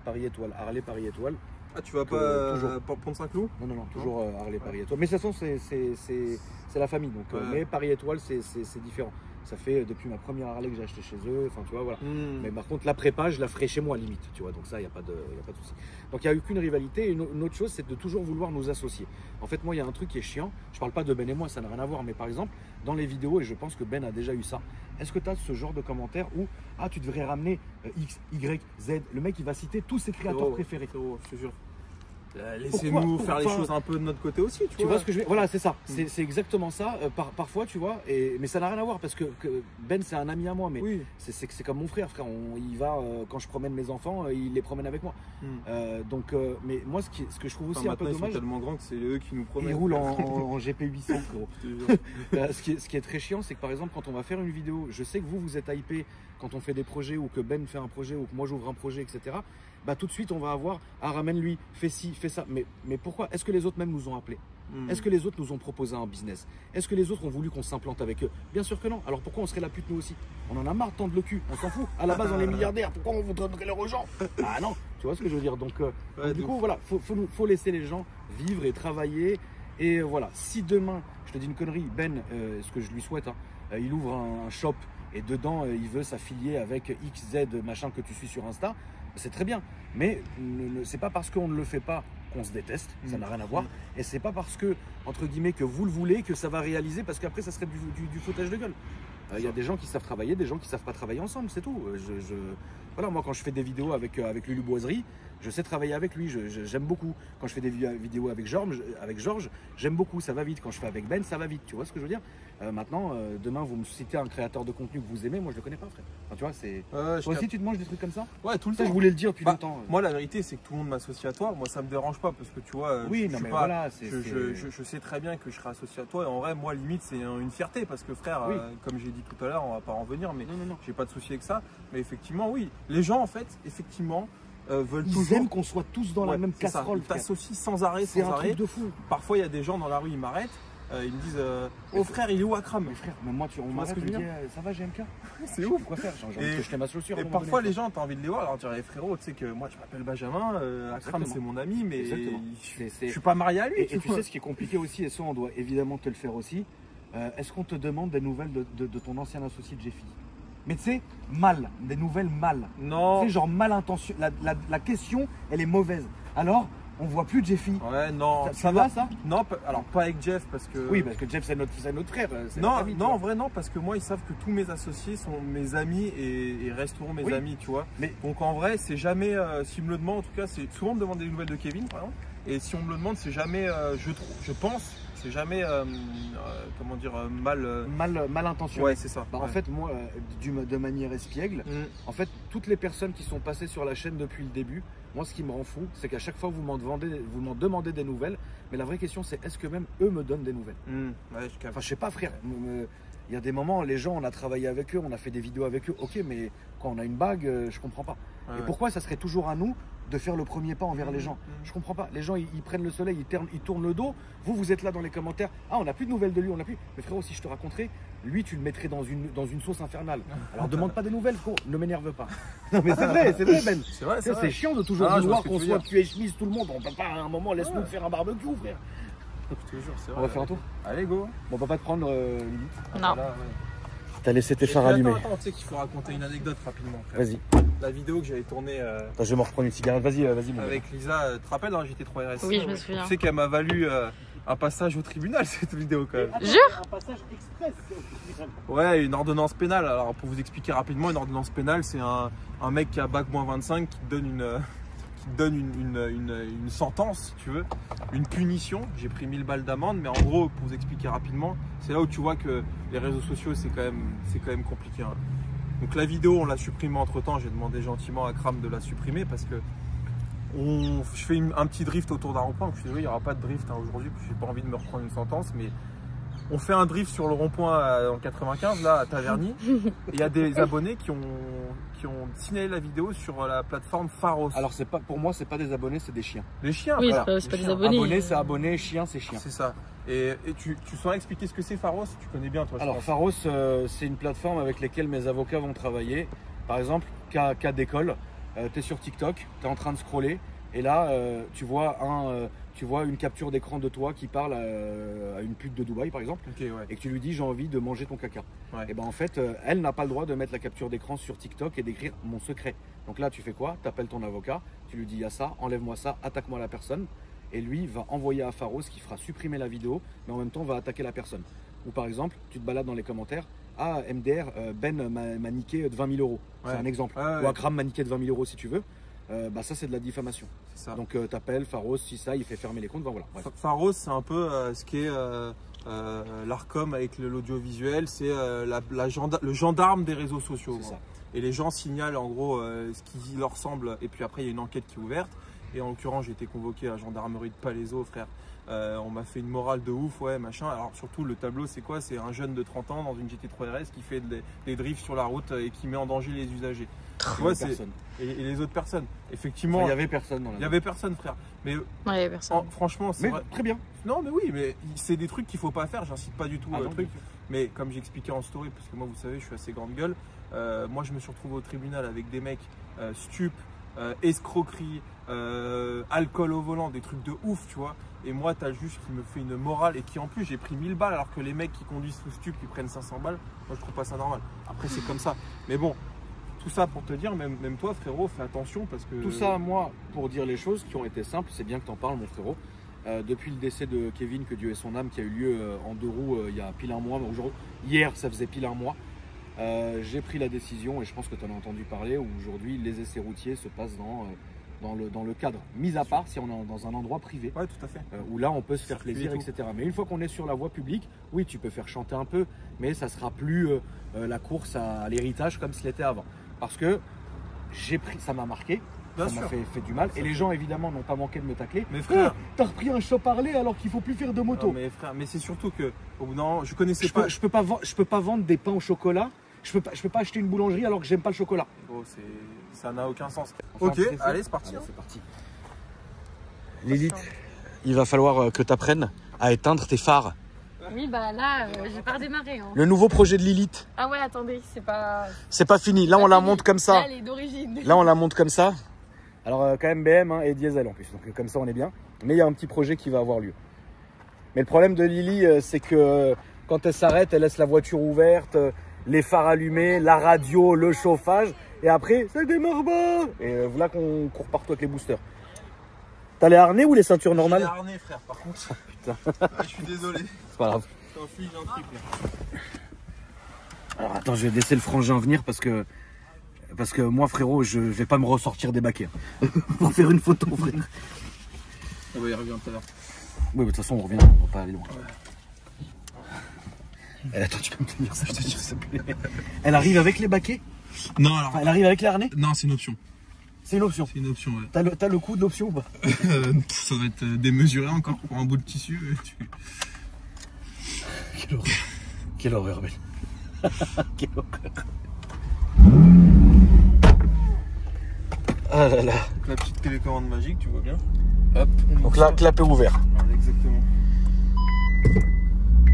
Paris Étoile. Harley Paris Étoile. Ah, tu vas pas Pont de Saint-Cloud? Non, toujours Harley Paris Étoile. Mais de toute façon, c'est la famille. Donc, mais Paris Étoile, c'est différent. Ça fait depuis ma première Harley que j'ai acheté chez eux. Enfin, tu vois, voilà. Mais par contre, la prépa, je la ferai chez moi, limite. Tu vois, donc ça, il n'y a pas de souci. Donc, il n'y a eu qu'une rivalité. Et une autre chose, c'est de toujours vouloir nous associer. En fait, moi, il y a un truc qui est chiant. Je parle pas de Ben et moi, ça n'a rien à voir. Mais par exemple, dans les vidéos, et je pense que Ben a déjà eu ça, est-ce que tu as ce genre de commentaires où tu devrais ramener X, Y, Z? Le mec, il va citer tous ses créateurs préférés. Je te jure. Laissez-nous faire les choses un peu de notre côté aussi, tu vois ce que je veux. Voilà, c'est ça. C'est exactement ça. Parfois, tu vois, mais ça n'a rien à voir parce que Ben, c'est un ami à moi, mais oui. c'est comme mon frère. Il va quand je promène mes enfants, il les promène avec moi. Mais moi, ce que je trouve aussi un peu dommage, ils sont tellement grands que c'est eux qui nous promènent. Ils roulent en GP 800. Ce qui est très chiant, c'est que par exemple, quand on va faire une vidéo, je sais que vous êtes hypé quand on fait des projets ou que Ben fait un projet ou que moi j'ouvre un projet, etc. Bah tout de suite on va avoir ramène lui, fais ci, fais ça. Mais pourquoi? Est-ce que les autres même nous ont appelés? Est-ce que les autres nous ont proposé un business? Est-ce que les autres ont voulu qu'on s'implante avec eux? Bien sûr que non. Alors pourquoi on serait la pute nous aussi? On en a marre de tendre le cul, on s'en fout. À la base on est milliardaires, pourquoi on voudrait donner l'heure aux gens? Ah non, tu vois ce que je veux dire. Donc du coup voilà, faut laisser les gens vivre et travailler. Et voilà, si demain, je te dis une connerie, Ben, ce que je lui souhaite, il ouvre un shop et dedans il veut s'affilier avec XZ machin que tu suis sur Insta, c'est très bien. Mais c'est pas parce qu'on ne le fait pas qu'on se déteste, ça n'a rien à voir. Et c'est pas parce que, entre guillemets, que vous le voulez que ça va réaliser, parce qu'après ça serait du foutage de gueule. Il y a des gens qui savent travailler, des gens qui savent pas travailler ensemble, c'est tout. Voilà, moi quand je fais des vidéos avec Lulu Boiserie, je sais travailler avec lui, j'aime beaucoup. Quand je fais des vidéos avec Georges, j'aime beaucoup, ça va vite. Quand je fais avec Ben, ça va vite, tu vois ce que je veux dire. Maintenant, demain, vous me citez un créateur de contenu que vous aimez, moi je le connais pas, frère. Enfin, tu vois, c'est. Toi aussi, tu te manges des trucs comme ça? Ouais, tout le temps. Je voulais le dire depuis longtemps. Moi, la vérité, c'est que tout le monde m'associe à toi. Moi, ça me dérange pas parce que tu vois. Oui, non, mais voilà. Je sais très bien que je serai associé à toi. Et en vrai, moi, limite, c'est une fierté parce que, frère, comme j'ai dit tout à l'heure, on va pas en venir, mais non. J'ai pas de souci avec ça. Mais effectivement, oui. Les gens, en fait, effectivement. Ils aiment qu'on soit tous dans la même casserole. Ils t'associent sans arrêt, c'est un truc de fou. Parfois, il y a des gens dans la rue, ils m'arrêtent. Ils me disent oh frère, il est où Akram? Mais frère, mais moi on m'arrête, je me dis ça va GMK? C'est ouf. Quoi faire? J'ai envie de jeter ma chaussure. Et parfois les gens, t'as envie de les voir, alors tu dirais frérot, tu sais que moi je m'appelle Benjamin, Akram c'est mon ami, mais je suis pas marié à lui. Et tu sais ce qui est compliqué aussi, et ça on doit évidemment te le faire aussi, est-ce qu'on te demande des nouvelles de ton ancien associé de Jeffy? Mais tu sais, des nouvelles mal. Non. Tu sais, genre mal intention. La question, elle est mauvaise. Alors, on voit plus Jeffy. Ouais, non. Ça va ça? Non, alors pas avec Jeff parce que. Oui, parce que Jeff c'est notre frère. Non, en vrai non, parce que moi ils savent que tous mes associés sont mes amis et resteront mes amis, tu vois. Mais donc en vrai, c'est jamais, s'ils me le demandent, en tout cas, c'est souvent me demander des nouvelles de Kevin, par exemple. Et si on me le demande, c'est jamais, je pense, c'est jamais, comment dire, mal intentionné. Ouais, c'est ça. En fait, moi, de manière espiègle, en fait, toutes les personnes qui sont passées sur la chaîne depuis le début, moi, ce qui me rend fou, c'est qu'à chaque fois, vous m'en demandez des nouvelles. Mais la vraie question, c'est est-ce que même eux me donnent des nouvelles? Enfin, je sais pas, frère. Il y a des moments, les gens, on a travaillé avec eux, on a fait des vidéos avec eux. Ok, mais quand on a une bague, je comprends pas. Et pourquoi ça serait toujours à nous de faire le premier pas envers les gens? Je comprends pas. Les gens, ils prennent le soleil, ils tournent le dos. Vous êtes là dans les commentaires. Ah, on n'a plus de nouvelles de lui, on n'a plus. Mais frérot, si je te raconterais, lui, tu le mettrais dans une sauce infernale. Alors, demande pas des nouvelles, frérot. Ne m'énerve pas. Non, mais c'est vrai, Ben. C'est vrai, c'est chiant de toujours vouloir qu'on soit cul et chemise tout le monde. On peut pas à un moment, laisse-nous faire un barbecue, frère. Je te jure, c'est vrai. On va faire un tour. Allez, go. Bon, on va pas te prendre limite. Non. T'as laissé tes phares allumés. Attends, tu sais qu'il faut raconter une anecdote rapidement. Vas-y. La vidéo que j'avais tournée. Je vais me reprendre une cigarette. Vas-y, mon avec Lisa, tu te rappelles dans GT3 RS? Oui, je me souviens. Tu sais qu'elle m'a valu un passage au tribunal, cette vidéo quand même. Jure? Un passage express au tribunal. Ouais, une ordonnance pénale. Alors pour vous expliquer rapidement, une ordonnance pénale, c'est un mec qui a bac moins 25 qui te donne une sentence, si tu veux, une punition. J'ai pris 1000 balles d'amende, mais en gros, pour vous expliquer rapidement, c'est là où tu vois que les réseaux sociaux, c'est quand même compliqué. Hein. Donc la vidéo, on l'a supprimée entre temps. J'ai demandé gentiment à Kram de la supprimer parce que je fais un petit drift autour d'un rond-point. Je suis désolé, il n'y aura pas de drift aujourd'hui. Je n'ai pas envie de me reprendre une sentence, mais on fait un drift sur le rond-point en 95 là à Taverny. Il y a des abonnés qui ont signalé la vidéo sur la plateforme Pharos. Alors pour moi, c'est pas des abonnés, c'est des chiens. Les chiens. Oui, voilà. c'est pas des abonnés. Abonnés, c'est abonnés, chiens, c'est chiens. C'est ça. Et tu saurais expliquer ce que c'est Pharos? Tu connais bien toi. Alors Pharos, c'est une plateforme avec laquelle mes avocats vont travailler. Par exemple, cas d'école, tu es sur TikTok, tu es en train de scroller et là tu vois une capture d'écran de toi qui parle à une pute de Dubaï par exemple, okay, ouais. Et que tu lui dis j'ai envie de manger ton caca. Ouais. Et ben en fait, elle n'a pas le droit de mettre la capture d'écran sur TikTok et d'écrire mon secret. Donc là tu fais quoi? Tu appelles ton avocat, tu lui dis il y a ça, enlève-moi ça, attaque-moi la personne. Et lui va envoyer à Pharos qui fera supprimer la vidéo, mais en même temps va attaquer la personne. Ou par exemple, tu te balades dans les commentaires, ah MDR, Ben m'a niqué de 20 000 euros. Ouais. C'est un exemple. Ouais. Ou Akram m'a niqué de 20 000 euros si tu veux. Bah ça c'est de la diffamation. Ça. Donc t'appelles Pharos, si ça, il fait fermer les comptes, ben voilà. Pharos c'est un peu ce qui est l'Arcom avec l'audiovisuel, c'est le gendarme des réseaux sociaux. C'est ça. Et les gens signalent en gros ce qui leur semble, et puis après il y a une enquête qui est ouverte. Et en l'occurrence, j'ai été convoqué à la gendarmerie de Palaiseau, frère. On m'a fait une morale de ouf, ouais, machin. Alors surtout, le tableau, c'est quoi? C'est un jeune de 30 ans dans une GT3 RS qui fait des drifts sur la route et qui met en danger les usagers. Tu vois, et les autres personnes. Effectivement, il y avait personne dans la. Il y avait personne, frère. Mais ouais, il y avait personne. franchement, c'est très bien. Non, mais oui, mais c'est des trucs qu'il faut pas faire. J'incite pas du tout non, truc. Mais comme j'expliquais en story, parce que moi, vous savez, je suis assez grande gueule. Moi, je me suis retrouvé au tribunal avec des mecs stupes. Escroquerie, alcool au volant, des trucs de ouf, tu vois. Et moi, t'as le juge qui me fait une morale et qui en plus, j'ai pris 1000 balles alors que les mecs qui conduisent sous stup, ils prennent 500 balles. Moi, je trouve pas ça normal. Après, c'est comme ça. Mais bon, tout ça pour te dire, même toi, frérot, fais attention parce que. Tout ça, moi, pour dire les choses qui ont été simples, c'est bien que t'en parles, mon frérot. Depuis le décès de Kevin, que Dieu ait son âme, qui a eu lieu en 2 roues il y a pile un mois, mais hier, ça faisait pile un mois. J'ai pris la décision, et je pense que tu en as entendu parler, où aujourd'hui les essais routiers se passent dans le cadre, mis à part si on est dans un endroit privé, ouais, tout à fait. Où là on peut se faire plaisir, etc. Mais une fois qu'on est sur la voie publique, oui, tu peux faire chanter un peu, mais ça sera plus la course à l'héritage comme ce l'était avant. Parce que ça m'a marqué, ça m'a fait du mal, et les gens évidemment n'ont pas manqué de me tacler. Mais frère, t'as repris un shop Harley alors qu'il faut plus faire de moto. Non, mais frère, mais c'est surtout que non, je connaissais je peux pas vendre des pains au chocolat. Je peux pas acheter une boulangerie alors que j'aime pas le chocolat. Gros, ça n'a aucun sens. Ok, allez, c'est parti. Allez, c'est parti. Lilith, il va falloir que tu apprennes à éteindre tes phares. Oui, bah là, j'ai pas redémarré. Hein. Le nouveau projet de Lilith. Ah ouais, attendez, c'est pas... C'est pas fini. Là, on la monte comme ça. Là, elle est d'origine. Là, on la monte comme ça. Alors, quand même BM et diesel en plus. Donc, comme ça, on est bien. Mais il y a un petit projet qui va avoir lieu. Mais le problème de Lily, c'est que quand elle s'arrête, elle laisse la voiture ouverte, les phares allumés, la radio, le chauffage. Et après, ça démarre pas. Et voilà qu'on court partout avec les boosters. T'as les harnais ou les ceintures normales? Les harnais, frère, par contre. Putain. Je suis désolé. C'est pas grave. T'infliges un truc, là. Alors attends, je vais laisser le frangin venir parce que moi, frérot, je vais pas me ressortir des baquets. On va faire une photo, frère. On va y revenir tout à l'heure. Oui, de toute façon, on revient, on va pas aller loin. Ouais. Attends, tu peux me tenir ça, je te jure, s'il te plaît. Elle arrive avec les baquets? Non, alors. Enfin, elle arrive avec les harnais? Non, c'est une option. C'est une option. C'est une option, ouais. T'as le coût de l'option ou pas? Ça va être démesuré encore pour un bout de tissu. Quelle horreur. Quelle horreur, belle. Quelle horreur. Ah là là. La petite télécommande magique, tu vois bien. Hop. Donc là, clapet ouvert. Voilà, exactement.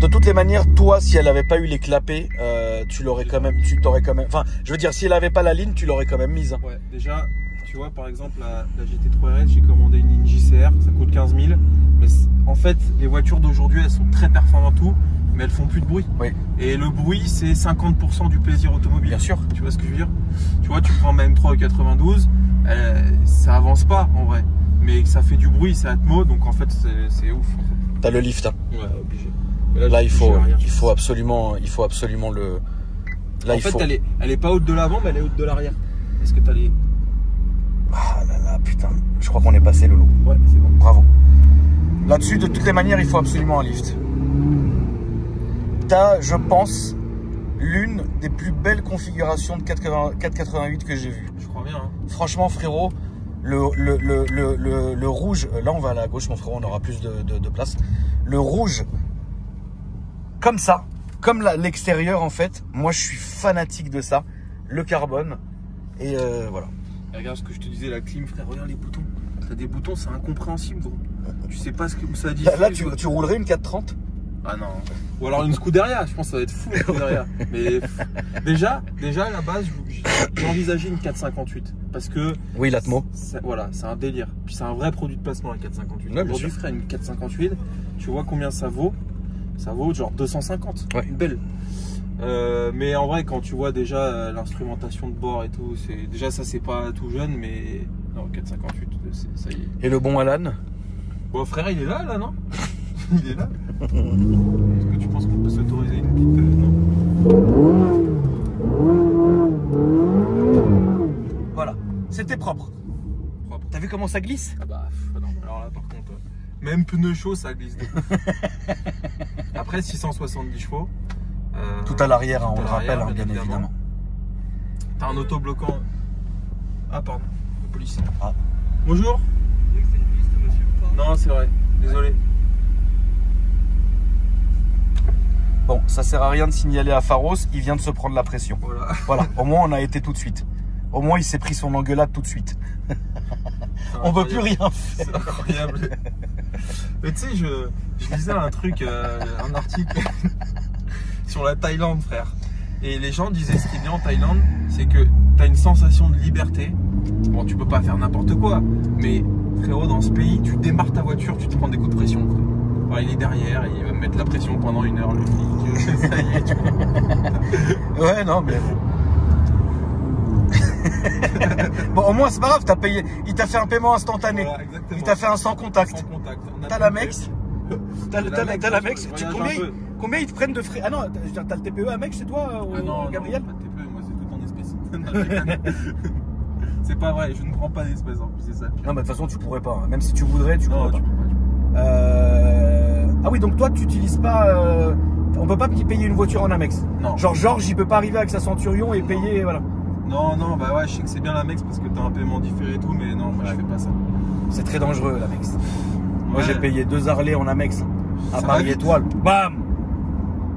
De toutes les manières, toi, si elle n'avait pas eu les clapets, tu t'aurais quand même. Enfin, je veux dire, si elle n'avait pas la ligne, tu l'aurais quand même mise. Hein. Ouais, déjà, tu vois, par exemple, la GT3 RS, j'ai commandé une JCR, ça coûte 15 000. Mais en fait, les voitures d'aujourd'hui, elles sont très performantes, mais elles font plus de bruit. Oui. Et le bruit, c'est 50% du plaisir automobile. Bien sûr. Tu vois ce que je veux dire? Tu vois, tu prends ma M3 92, ça avance pas en vrai, mais ça fait du bruit, c'est atmo, donc en fait, c'est ouf. En fait. T'as le lift. Hein. Ouais, obligé. Là, il faut absolument le. Là, en fait, elle est pas haute de l'avant, mais elle est haute de l'arrière. Est-ce que t'as les. Ah là là, putain, je crois qu'on est passé, Lolo. Ouais, c'est bon. Bravo. Là-dessus, de toutes les manières, il faut absolument un lift. T'as, je pense, l'une des plus belles configurations de 488 que j'ai vues. Je crois bien. Hein. Franchement, frérot, le rouge, là on va à la gauche, mon frérot, on aura plus de place. Le rouge, comme ça, comme l'extérieur en fait, moi je suis fanatique de ça. Le carbone, et voilà. Et regarde ce que je te disais, la clim, frère, regarde les boutons. T'as des boutons, c'est incompréhensible, gros. Tu sais pas ce que ça dit. Là tu roulerais une 430? Ah non. Ou alors une Scuderia, je pense que ça va être fou une Scuderia. Mais déjà à la base, j'ai envisagé une 458 parce que oui, l'Atmo. Voilà, c'est un délire. Puis c'est un vrai produit de placement la 458. Ouais, aujourd'hui, frère, une 458, tu vois combien ça vaut? Ça vaut genre 250. Ouais. Une belle. Mais en vrai, quand tu vois déjà l'instrumentation de bord et tout, c'est déjà ça, c'est pas tout jeune, mais non, 458, ça y est. Et le bon Alan? Bon, frère, il est là, non? Il est là. Est-ce que tu penses qu'on peut s'autoriser une petite... non. Voilà, c'était propre. T'as vu comment ça glisse? Ah bah, non, alors là, par contre, même pneu chaud, ça glisse de ouf. Après, 670 chevaux. Tout à l'arrière, hein, on le rappelle, hein, bien évidemment. T'as un autobloquant. Ah, pardon, le policier. Ah. Bonjour. Non, c'est vrai, désolé. Bon, ça sert à rien de signaler à Pharos, il vient de se prendre la pression. Voilà, au moins on a été tout de suite. Au moins il s'est pris son engueulade tout de suite. On peut plus rien faire. C'est incroyable. Mais tu sais, je lisais un truc, un article sur la Thaïlande, frère. Et les gens disaient ce qui est bien en Thaïlande, c'est que tu as une sensation de liberté. Bon, tu peux pas faire n'importe quoi, mais frérot, dans ce pays, tu démarres ta voiture, tu te prends des coups de pression. Quoi. Alors, il est derrière, il va me mettre la pression pendant 1 heure, le flic. Ça y est, tu vois. Ouais, non, mais... Bon, au moins, c'est pas grave, t'as payé. Il t'a fait un paiement instantané. Voilà, il t'a fait un sans contact. Sans contact. T'as l'Amex. T'as l'Amex. Combien ils te prennent de frais? Ah non, t'as le TPE Amex chez toi, non, Gabriel? Non, pas de TPE, moi c'est tout en espèces. C'est pas vrai, je ne prends pas d'espèces en plus, c'est ça. Non, mais de toute façon, tu pourrais pas. Hein. Même si tu voudrais, tu pourrais pas. Ah oui, donc toi, tu utilises pas. On peut pas payer une voiture en Amex. Non. Genre, Georges, il peut pas arriver avec sa Centurion et payer, voilà. Non, non, bah ouais, je sais que c'est bien l'Amex parce que t'as un paiement différé et tout, mais non, moi je fais pas ça. C'est très dangereux l'Amex. Ouais. Moi, j'ai payé 2 Harley en Amex. À Paris Étoile. Bam!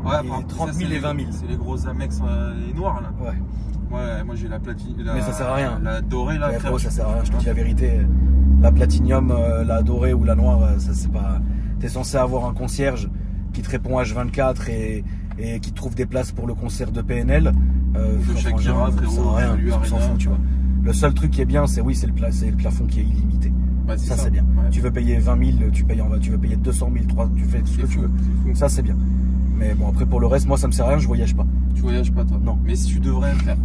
Ouais, et 30 000 et 20 000. C'est les grosses Amex les noirs là. Ouais. Ouais, moi j'ai la platine. Mais ça sert à rien. La dorée là. Ouais, gros, ça sert à rien, je te dis la vérité. La platinium, la dorée ou la noire, ça c'est pas. T'es censé avoir un concierge qui te répond H24 et qui te trouve des places pour le concert de PNL. De Shakira, frérot, ça sert à rien, on s'en fout, tu vois. Le seul truc qui est bien, c'est le plafond qui est illimité. Ouais, ça c'est bien. Ouais. Tu veux payer 20 000, tu veux payer 200 000, 3, tu fais ce que tu veux. Ça c'est bien. Mais bon, après pour le reste, moi ça me sert à rien, je voyage pas. Tu voyages pas toi? Non. Mais si tu devrais faire.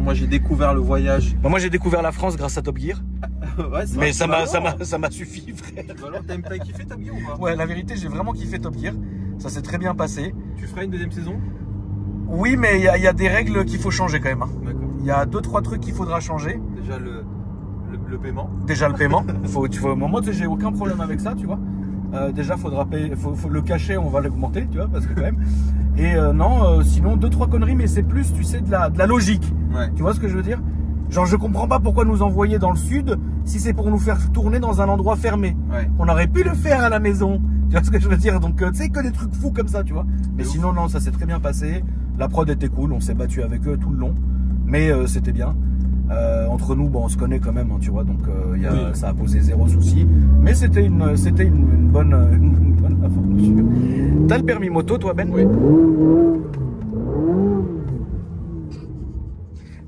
Moi j'ai découvert le voyage. Bah, moi j'ai découvert la France grâce à Top Gear. Ouais, mais ça m'a suffi, frère. Alors t'as kiffé Top Gear ou pas? Ouais, la vérité, j'ai vraiment kiffé Top Gear. Ça s'est très bien passé. Tu ferais une deuxième saison? Oui, mais il y a des règles qu'il faut changer quand même. Hein. D'accord. Il y a 2-3 trucs qu'il faudra changer. Déjà le paiement. Déjà le paiement. Moi, j'ai aucun problème avec ça, tu vois. Déjà, faudra payer, faut le cachet, on va l'augmenter, tu vois, parce que quand même. Et non, sinon 2-3 conneries, mais c'est plus, tu sais, de la logique. Ouais. Tu vois ce que je veux dire? Genre, je comprends pas pourquoi nous envoyer dans le sud si c'est pour nous faire tourner dans un endroit fermé. Ouais. On aurait pu le faire à la maison. Tu vois ce que je veux dire? Donc, tu sais, que des trucs fous comme ça, tu vois. Mais sinon, non, ça s'est très bien passé. La prod était cool, on s'est battu avec eux tout le long. Mais c'était bien. Entre nous, bon, on se connaît quand même, hein, tu vois, donc ça a posé 0 souci. Mais c'était une bonne aventure. T'as le permis moto, toi, Ben? Oui.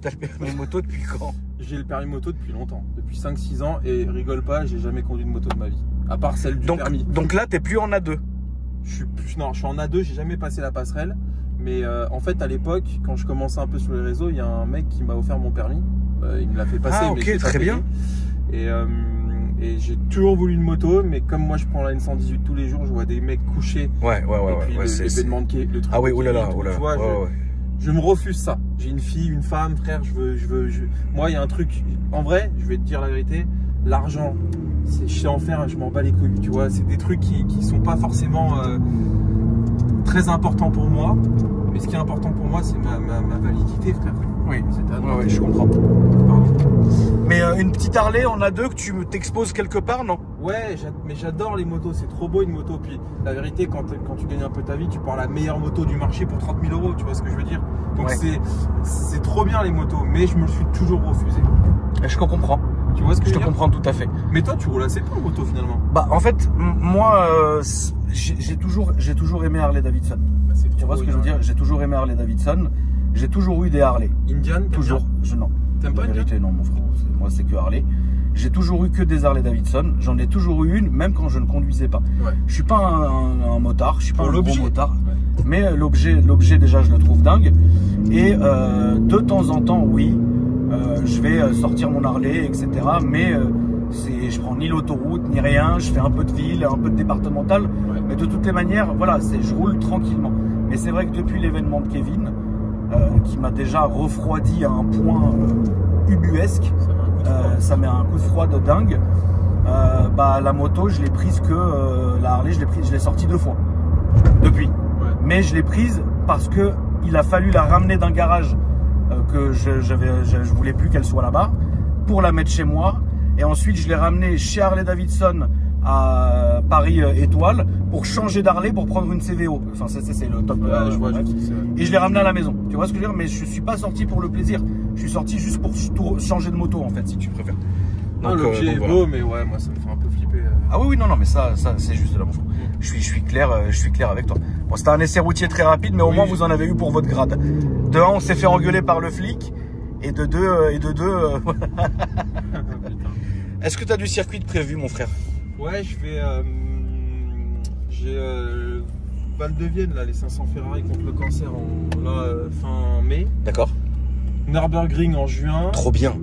T'as le permis moto depuis quand? J'ai le permis moto depuis longtemps, depuis 5-6 ans, et rigole pas, j'ai jamais conduit de moto de ma vie. À part celle du permis. Donc là, t'es plus en A2? Je suis en A2, j'ai jamais passé la passerelle. Mais en fait, à l'époque, quand je commençais un peu sur les réseaux, il y a un mec qui m'a offert mon permis. Il me l'a fait passer. Ah, ok, très bien. Et j'ai toujours voulu une moto, mais comme moi je prends la N118 tous les jours, je vois des mecs couchés. Ouais. L'événement de quai, le truc. Ah oui, oulala. Tu vois, je me refuse ça. J'ai une fille, une femme, frère, Moi, il y a un truc. En vrai, je vais te dire la vérité, l'argent, je sais en faire, je m'en bats les couilles. Tu vois, c'est des trucs qui sont pas forcément très important pour moi. Mais ce qui est important pour moi, c'est ma validité, frère. Oui, C'est à droite. ouais, je comprends. Pardon. Mais une petite Harley, on a deux que tu t'exposes quelque part, non? Ouais, mais j'adore les motos, c'est trop beau une moto. Puis la vérité, quand tu gagnes un peu ta vie, tu prends la meilleure moto du marché pour 30 000 €, tu vois ce que je veux dire? Donc Ouais. c'est trop bien les motos, mais je me le suis toujours refusé. Je comprends. Tu vois ce que Je je te veux dire? comprends tout à fait. Mais toi, tu roules assez peu en moto finalement. Bah, en fait, moi, j'ai toujours aimé Harley Davidson. Bah, c'est trop Tu vois beau, ce que je veux dire? J'ai toujours aimé Harley Davidson. J'ai toujours eu des Harley. Indian, t'aimes Toujours. bien? Non. T'aimes pas En Indian? vérité, non, mon frère. Moi, c'est que Harley. J'ai toujours eu que des Harley Davidson. J'en ai toujours eu une, même quand je ne conduisais pas. Ouais. Je suis pas un motard. Je suis pas Pour un gros l'objet. motard. Ouais. Mais l'objet déjà, je le trouve dingue. Et de temps en temps, oui, je vais sortir mon Harley, etc. Mais je prends ni l'autoroute, ni rien. Je fais un peu de ville, un peu de départemental. Ouais. Mais de toutes les manières, voilà, je roule tranquillement. Mais c'est vrai que depuis l'événement de Kevin, qui m'a déjà refroidi à un point ubuesque, ça met un coup de froid de dingue. Bah, la moto, je l'ai prise que la Harley, je l'ai sortie 2 fois depuis. Ouais. Mais je l'ai prise parce que il a fallu la ramener d'un garage que je voulais plus qu'elle soit là-bas pour la mettre chez moi. Et ensuite, je l'ai ramenée chez Harley Davidson à Paris Étoile pour changer d'Harley pour prendre une CVO. Enfin, c'est le top. Ouais, je vois, bref. c'est vrai. Et je l'ai ramené à la maison. Tu vois ce que je veux dire? Mais je suis pas sorti pour le plaisir. Je suis sorti juste pour changer de moto, en fait, si tu préfères. Non, l'objet est voilà. beau, mais ouais, moi ça me fait un peu flipper. Ah oui, non, mais ça c'est juste de la mon je suis clair avec toi. Bon, c'était un essai routier très rapide, mais au Oui. moins vous en avez eu pour votre grade. De 1, on s'est fait engueuler par le flic, et de 2, Putain. Est-ce que tu as du circuit de prévu, mon frère? Ouais, je vais. J'ai Val de Vienne, là, les 500 Ferrari contre le cancer fin mai. D'accord. Nürburgring en juin. Trop bien,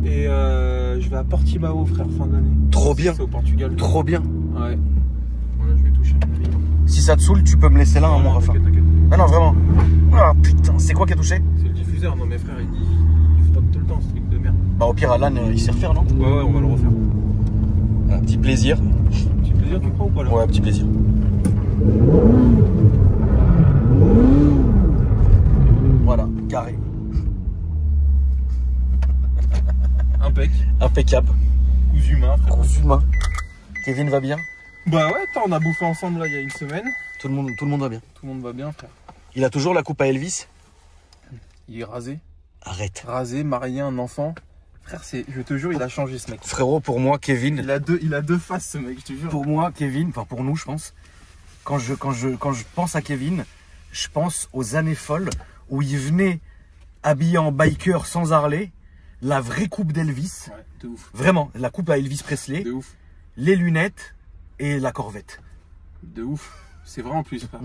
Et je vais à Portimao, frère, fin d'année. trop bien, C'est au Portugal. trop bien. Ouais. Voilà, je vais toucher à mon avis. Si ça te saoule, tu peux me laisser là, un mois, Rafa. T'inquiète. Non, vraiment. Ah putain, c'est quoi qui a touché? C'est le diffuseur, non, mes frères, il frotte tout le temps, ce truc de merde. Bah, au pire, Alan, il sait refaire, non? Ouais, on va le refaire. Un petit plaisir. Petit plaisir, tu crois ou pas là? Ouais, un petit plaisir. Voilà, carré. Impec. Impeccable. Cousu humain, frère. Gros humain. Kevin va bien? Bah ouais, attends, on a bouffé ensemble là il y a une semaine. Tout le monde va bien. Tout le monde va bien, frère. Il a toujours la coupe à Elvis? Il est rasé. Arrête. Rasé, marié, un enfant. Frère, je te jure, il a changé ce mec. Frérot, pour moi, Kevin, Il a deux faces ce mec, je te jure. pour moi, Kevin, enfin pour nous, je pense, quand je pense à Kevin, je pense aux années folles où il venait habillé en biker sans Harley, la vraie coupe d'Elvis, Ouais, de ouf. vraiment, la coupe à Elvis Presley, De ouf. les lunettes et la corvette. De ouf. C'est vrai en plus, frère.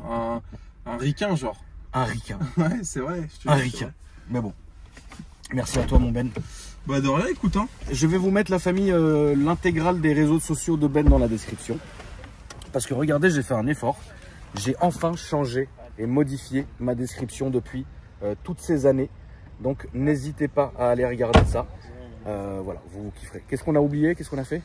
Un ricain, genre. Un ricain. Ouais, c'est vrai. je te Un jure, c'est ricain. vrai. Mais bon. Merci à toi, mon Ben. Bah de rien, écoute, hein. Je vais vous mettre la famille, l'intégrale des réseaux sociaux de Ben dans la description. Parce que regardez, j'ai fait un effort. J'ai enfin changé et modifié ma description depuis toutes ces années. Donc n'hésitez pas à aller regarder ça. Voilà, vous kifferez. Qu'est-ce qu'on a oublié? Qu'est-ce qu'on a fait?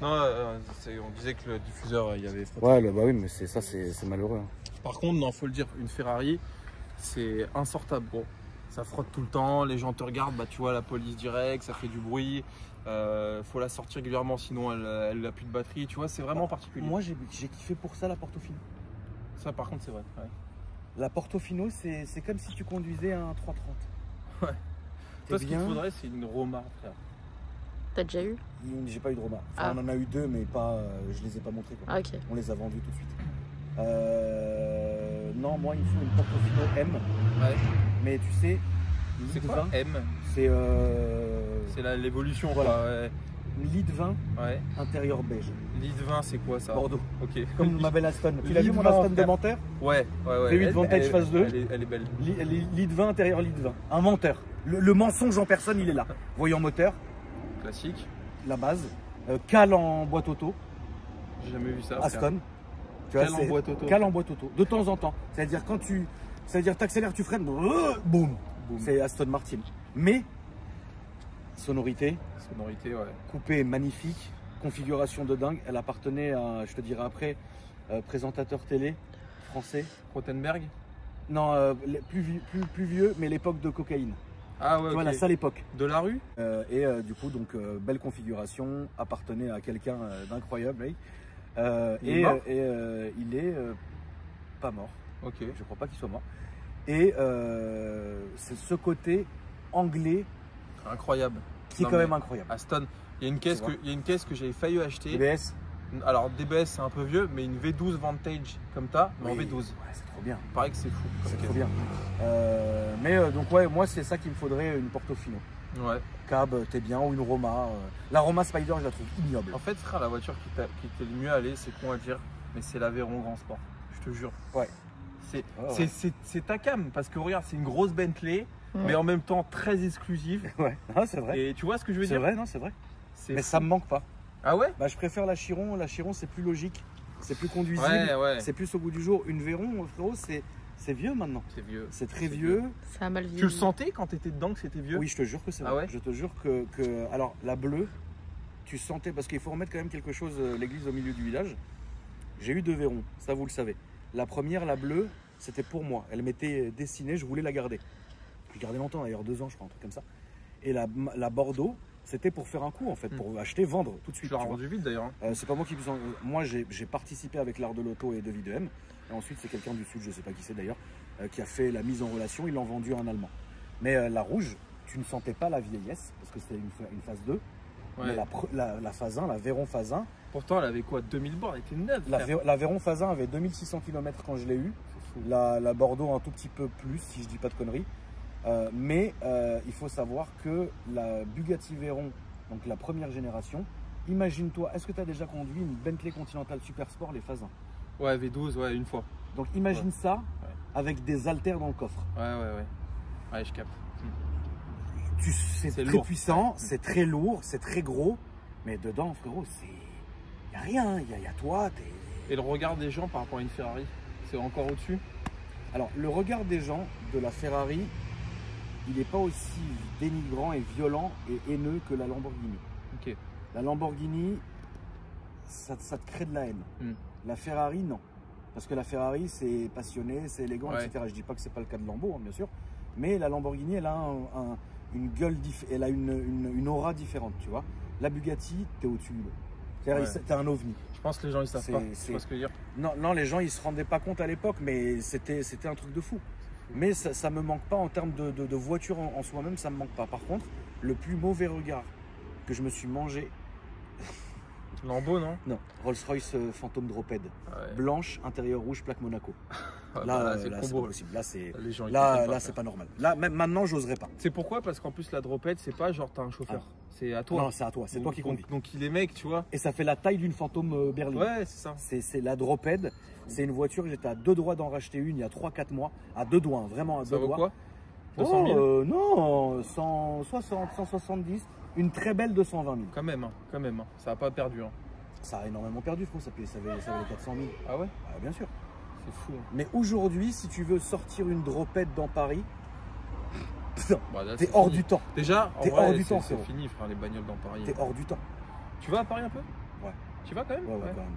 Non, on disait que le diffuseur, il y avait... Ouais, bah oui, mais c'est malheureux. Hein. Par contre, non, faut le dire, une Ferrari, c'est insortable, gros. Ça frotte tout le temps, les gens te regardent, bah tu vois la police direct, ça fait du bruit. Faut la sortir régulièrement, sinon elle a plus de batterie. Tu vois, c'est vraiment particulier. Moi, j'ai kiffé pour ça la Portofino. Ça, par contre, c'est vrai. Ouais. La Portofino, c'est comme si tu conduisais un 330. Ouais. T'es Toi, ce qu'il bien. faudrait, c'est une Roma, frère. T'as déjà eu? J'ai pas eu de Roma. Enfin, Ah. on en a eu 2, mais pas, je les ai pas montrés. Quoi. Ah, ok. On les a vendus tout de suite. Non, moi, il me faut une Portofino M. Ouais. Mais tu sais, C'est lead quoi 20, M? c'est C'est l'évolution, Voilà. quoi. Ouais. lead 20 Ouais. intérieur beige. Lead 20, c'est quoi ça? Bordeaux. Ok. Comme ma belle Aston. Tu l'as vu Lead mon 20, Aston de frère. menteur? Ouais, ouais, ouais. V8 Vantage phase 2. Elle est belle. Lead 20 intérieur lead 20. Un menteur. Le mensonge en personne, il est là. Voyant moteur, Classique. la base. Cale en boîte auto. J'ai jamais vu ça. frère. Aston. Tu Cale en c'est- boîte auto. Cale en boîte auto. De temps en temps. C'est-à-dire quand tu. C'est-à-dire t'accélères, tu freines, boum. Boum. C'est Aston Martin. Mais sonorité, Sonorité, ouais. coupé magnifique, configuration de dingue. Elle appartenait à, je te dirai après, présentateur télé. français. Rothenberg. Non, plus vieux, mais l'époque de cocaïne. Ah ouais, Tu vois, ok. la sale époque. De la rue. Du coup, donc, belle configuration, appartenait à quelqu'un d'incroyable. Mec. Il est mort Il est pas mort. Ok. Je crois pas qu'il soit mort. Et c'est ce côté anglais Incroyable. qui est Non, quand mais même incroyable. Aston, il y a une caisse C'est vrai. il y a une caisse que j'ai failli acheter. DBS. Alors DBS c'est un peu vieux, mais une V12 Vantage comme t'as, mais en Oui. V12. Ouais, c'est trop bien. Il paraît que c'est fou. comme C'est caisse. trop bien. Donc ouais, moi c'est ça qu'il me faudrait, une Portofino. Ouais. Cab, t'es bien, ou une Roma. La Roma Spider, je la trouve ignoble. En fait, frère, la voiture qui t'est le mieux allée, c'est con à dire, mais c'est l'Aveyron Grand Sport. Je te jure. Ouais. C'est ta cam, parce que regarde, c'est une grosse Bentley, Ouais. mais en même temps très exclusive. Ouais, non, c'est vrai. Et tu vois ce que je veux C'est dire? vrai, non, c'est vrai. C'est Mais fou. ça me manque pas. Ah ouais? Bah, je préfère la Chiron. La Chiron, c'est plus logique, c'est plus conduisible, Ouais. c'est plus au goût du jour. Une Véron, frérot, c'est vieux maintenant. C'est vieux. C'est très C'est vieux. Ça a mal vieilli. Tu le sentais quand t'étais dedans que c'était vieux? Oui, je te jure que c'est Ah vrai. ouais Je te jure que. Alors, la bleue, tu sentais, parce qu'il faut remettre quand même quelque chose, l'église au milieu du village. J'ai eu 2 Vérons, ça vous le savez. La première, la bleue, c'était pour moi. Elle m'était dessinée, je voulais la garder. Je l'ai gardée longtemps, d'ailleurs, 2 ans, je crois, un truc comme ça. Et la Bordeaux, c'était pour faire un coup, en fait, pour acheter, vendre tout de suite. Tu l'as tu vois. rendu vite d'ailleurs. Hein. C'est pas moi qui. Moi, j'ai participé avec l'art de l'auto et de V2M. Et ensuite, c'est quelqu'un du sud, je sais pas qui c'est d'ailleurs, qui a fait la mise en relation. Ils l'ont vendu à un Allemand. Mais la rouge, tu ne sentais pas la vieillesse, parce que c'était une phase 2. Ouais. Mais la phase 1, la Véron phase 1, Pourtant, elle avait quoi? 2000 bornes, elle était neuve. frère. la Véron phase 1 avait 2600 km quand je l'ai eu. C'est fou. La Bordeaux un tout petit peu plus, si je dis pas de conneries. Mais il faut savoir que la Bugatti Veyron, donc la première génération, imagine-toi, est-ce que tu as déjà conduit une Bentley Continental Super Sport, les phases 1? Ouais, V12, ouais, une fois. Donc imagine ça avec des haltères dans le coffre. Ouais. Ouais, je capte. C'est très lourd. puissant, c'est très lourd, c'est très gros, mais dedans, frérot, il n'y a rien, il y a toi. Et le regard des gens par rapport à une Ferrari, c'est encore au-dessus? Alors, le regard des gens de la Ferrari, il n'est pas aussi dénigrant et violent et haineux que la Lamborghini. Ok. La Lamborghini, ça te crée de la haine. La Ferrari, non. Parce que la Ferrari, c'est passionné, c'est élégant, Ouais. etc. Je dis pas que c'est pas le cas de Lambo, hein, bien sûr. Mais la Lamborghini, elle a une gueule, elle a une aura différente, tu vois. La Bugatti, t'es au-dessus du lot. C'est-à-dire, Ouais. t'es un ovni. Je pense que les gens ils savent C'est- pas. c'est- Tu vois ce que je veux dire? Non, les gens, ils se rendaient pas compte à l'époque, mais c'était un truc de fou. Mais ça me manque pas en termes de voiture en soi-même, ça me manque pas. Par contre, le plus mauvais regard que je me suis mangé, Lambeau, non? non, Rolls-Royce Phantom Drophead. Ouais. Blanche, intérieur rouge, plaque Monaco. Ouais, Là, bah, c'est là, le c'est pas combo. possible. Là, c'est Les gens, ils là, comprennent là, pas, c'est frère. pas normal. Là, même maintenant, j'oserais pas. C'est pourquoi? Parce qu'en plus la dropette, c'est pas genre t'as un chauffeur. C'est à toi. Non, c'est à toi. C'est toi qui conduis. Donc il est mec, tu vois. Et ça fait la taille d'une Phantom berline. Ouais, c'est ça. C'est la Drophead. C'est une voiture. J'étais à 2 doigts d'en racheter une il y a 3-4 mois. À 2 doigts, hein, vraiment à Ça 2 vaut doigts. quoi? 200 000? Non, 160, 170. Une très belle 220 000. Quand même, hein. Ça a pas perdu. Hein. Ça a énormément perdu, frérot. Ça valait 400 000. Ah ouais? Ah, bien sûr. C'est fou. Hein. Mais aujourd'hui, si tu veux sortir une Drophead dans Paris, putain, Bah, là, t'es c'est hors fini. du temps. Déjà, en T'es vrai, hors du c'est- temps, c'est frérot. fini, frère, les bagnoles dans Paris. T'es hors du temps. Tu vas à Paris un peu? Ouais. Tu vas quand même? Ouais, quand même.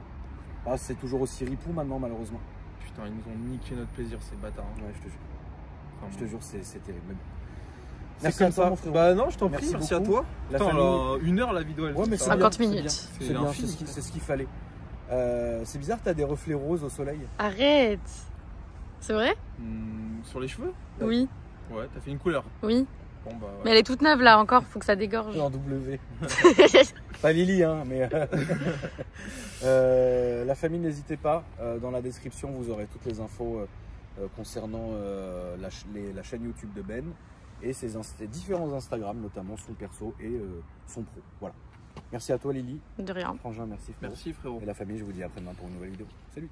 Ah, c'est toujours aussi ripou maintenant, malheureusement. Putain, ils nous ont niqué notre plaisir, ces bâtards. Hein. Ouais, je te jure. Enfin, Je te jure, c'est terrible. Mais bon. C'est Merci comme à toi, ça. mon frérot. Bah non, je t'en Merci prie, merci à beaucoup. toi. La Putain, famille- là, 1 heure la vidéo, elle Ouais, mais fait c'est ça. bien, 50 c'est bien. minutes. C'est C'est bien, infini. c'est ce qu'il fallait. C'est bizarre, t'as des reflets roses au soleil. Arrête. C'est vrai? Sur les cheveux? Oui, Ouais, t'as fait une couleur. oui. Bon bah Mais ouais. elle est toute neuve là encore, faut que ça dégorge. En W. Pas Lily, hein, mais la famille, n'hésitez pas. Dans la description, vous aurez toutes les infos concernant la chaîne YouTube de Ben et ses différents Instagram, notamment son perso et son pro. Voilà. Merci à toi, Lily. De rien. Frangin, merci frérot. Merci frérot. Et la famille, je vous dis à après-demain pour une nouvelle vidéo. Salut.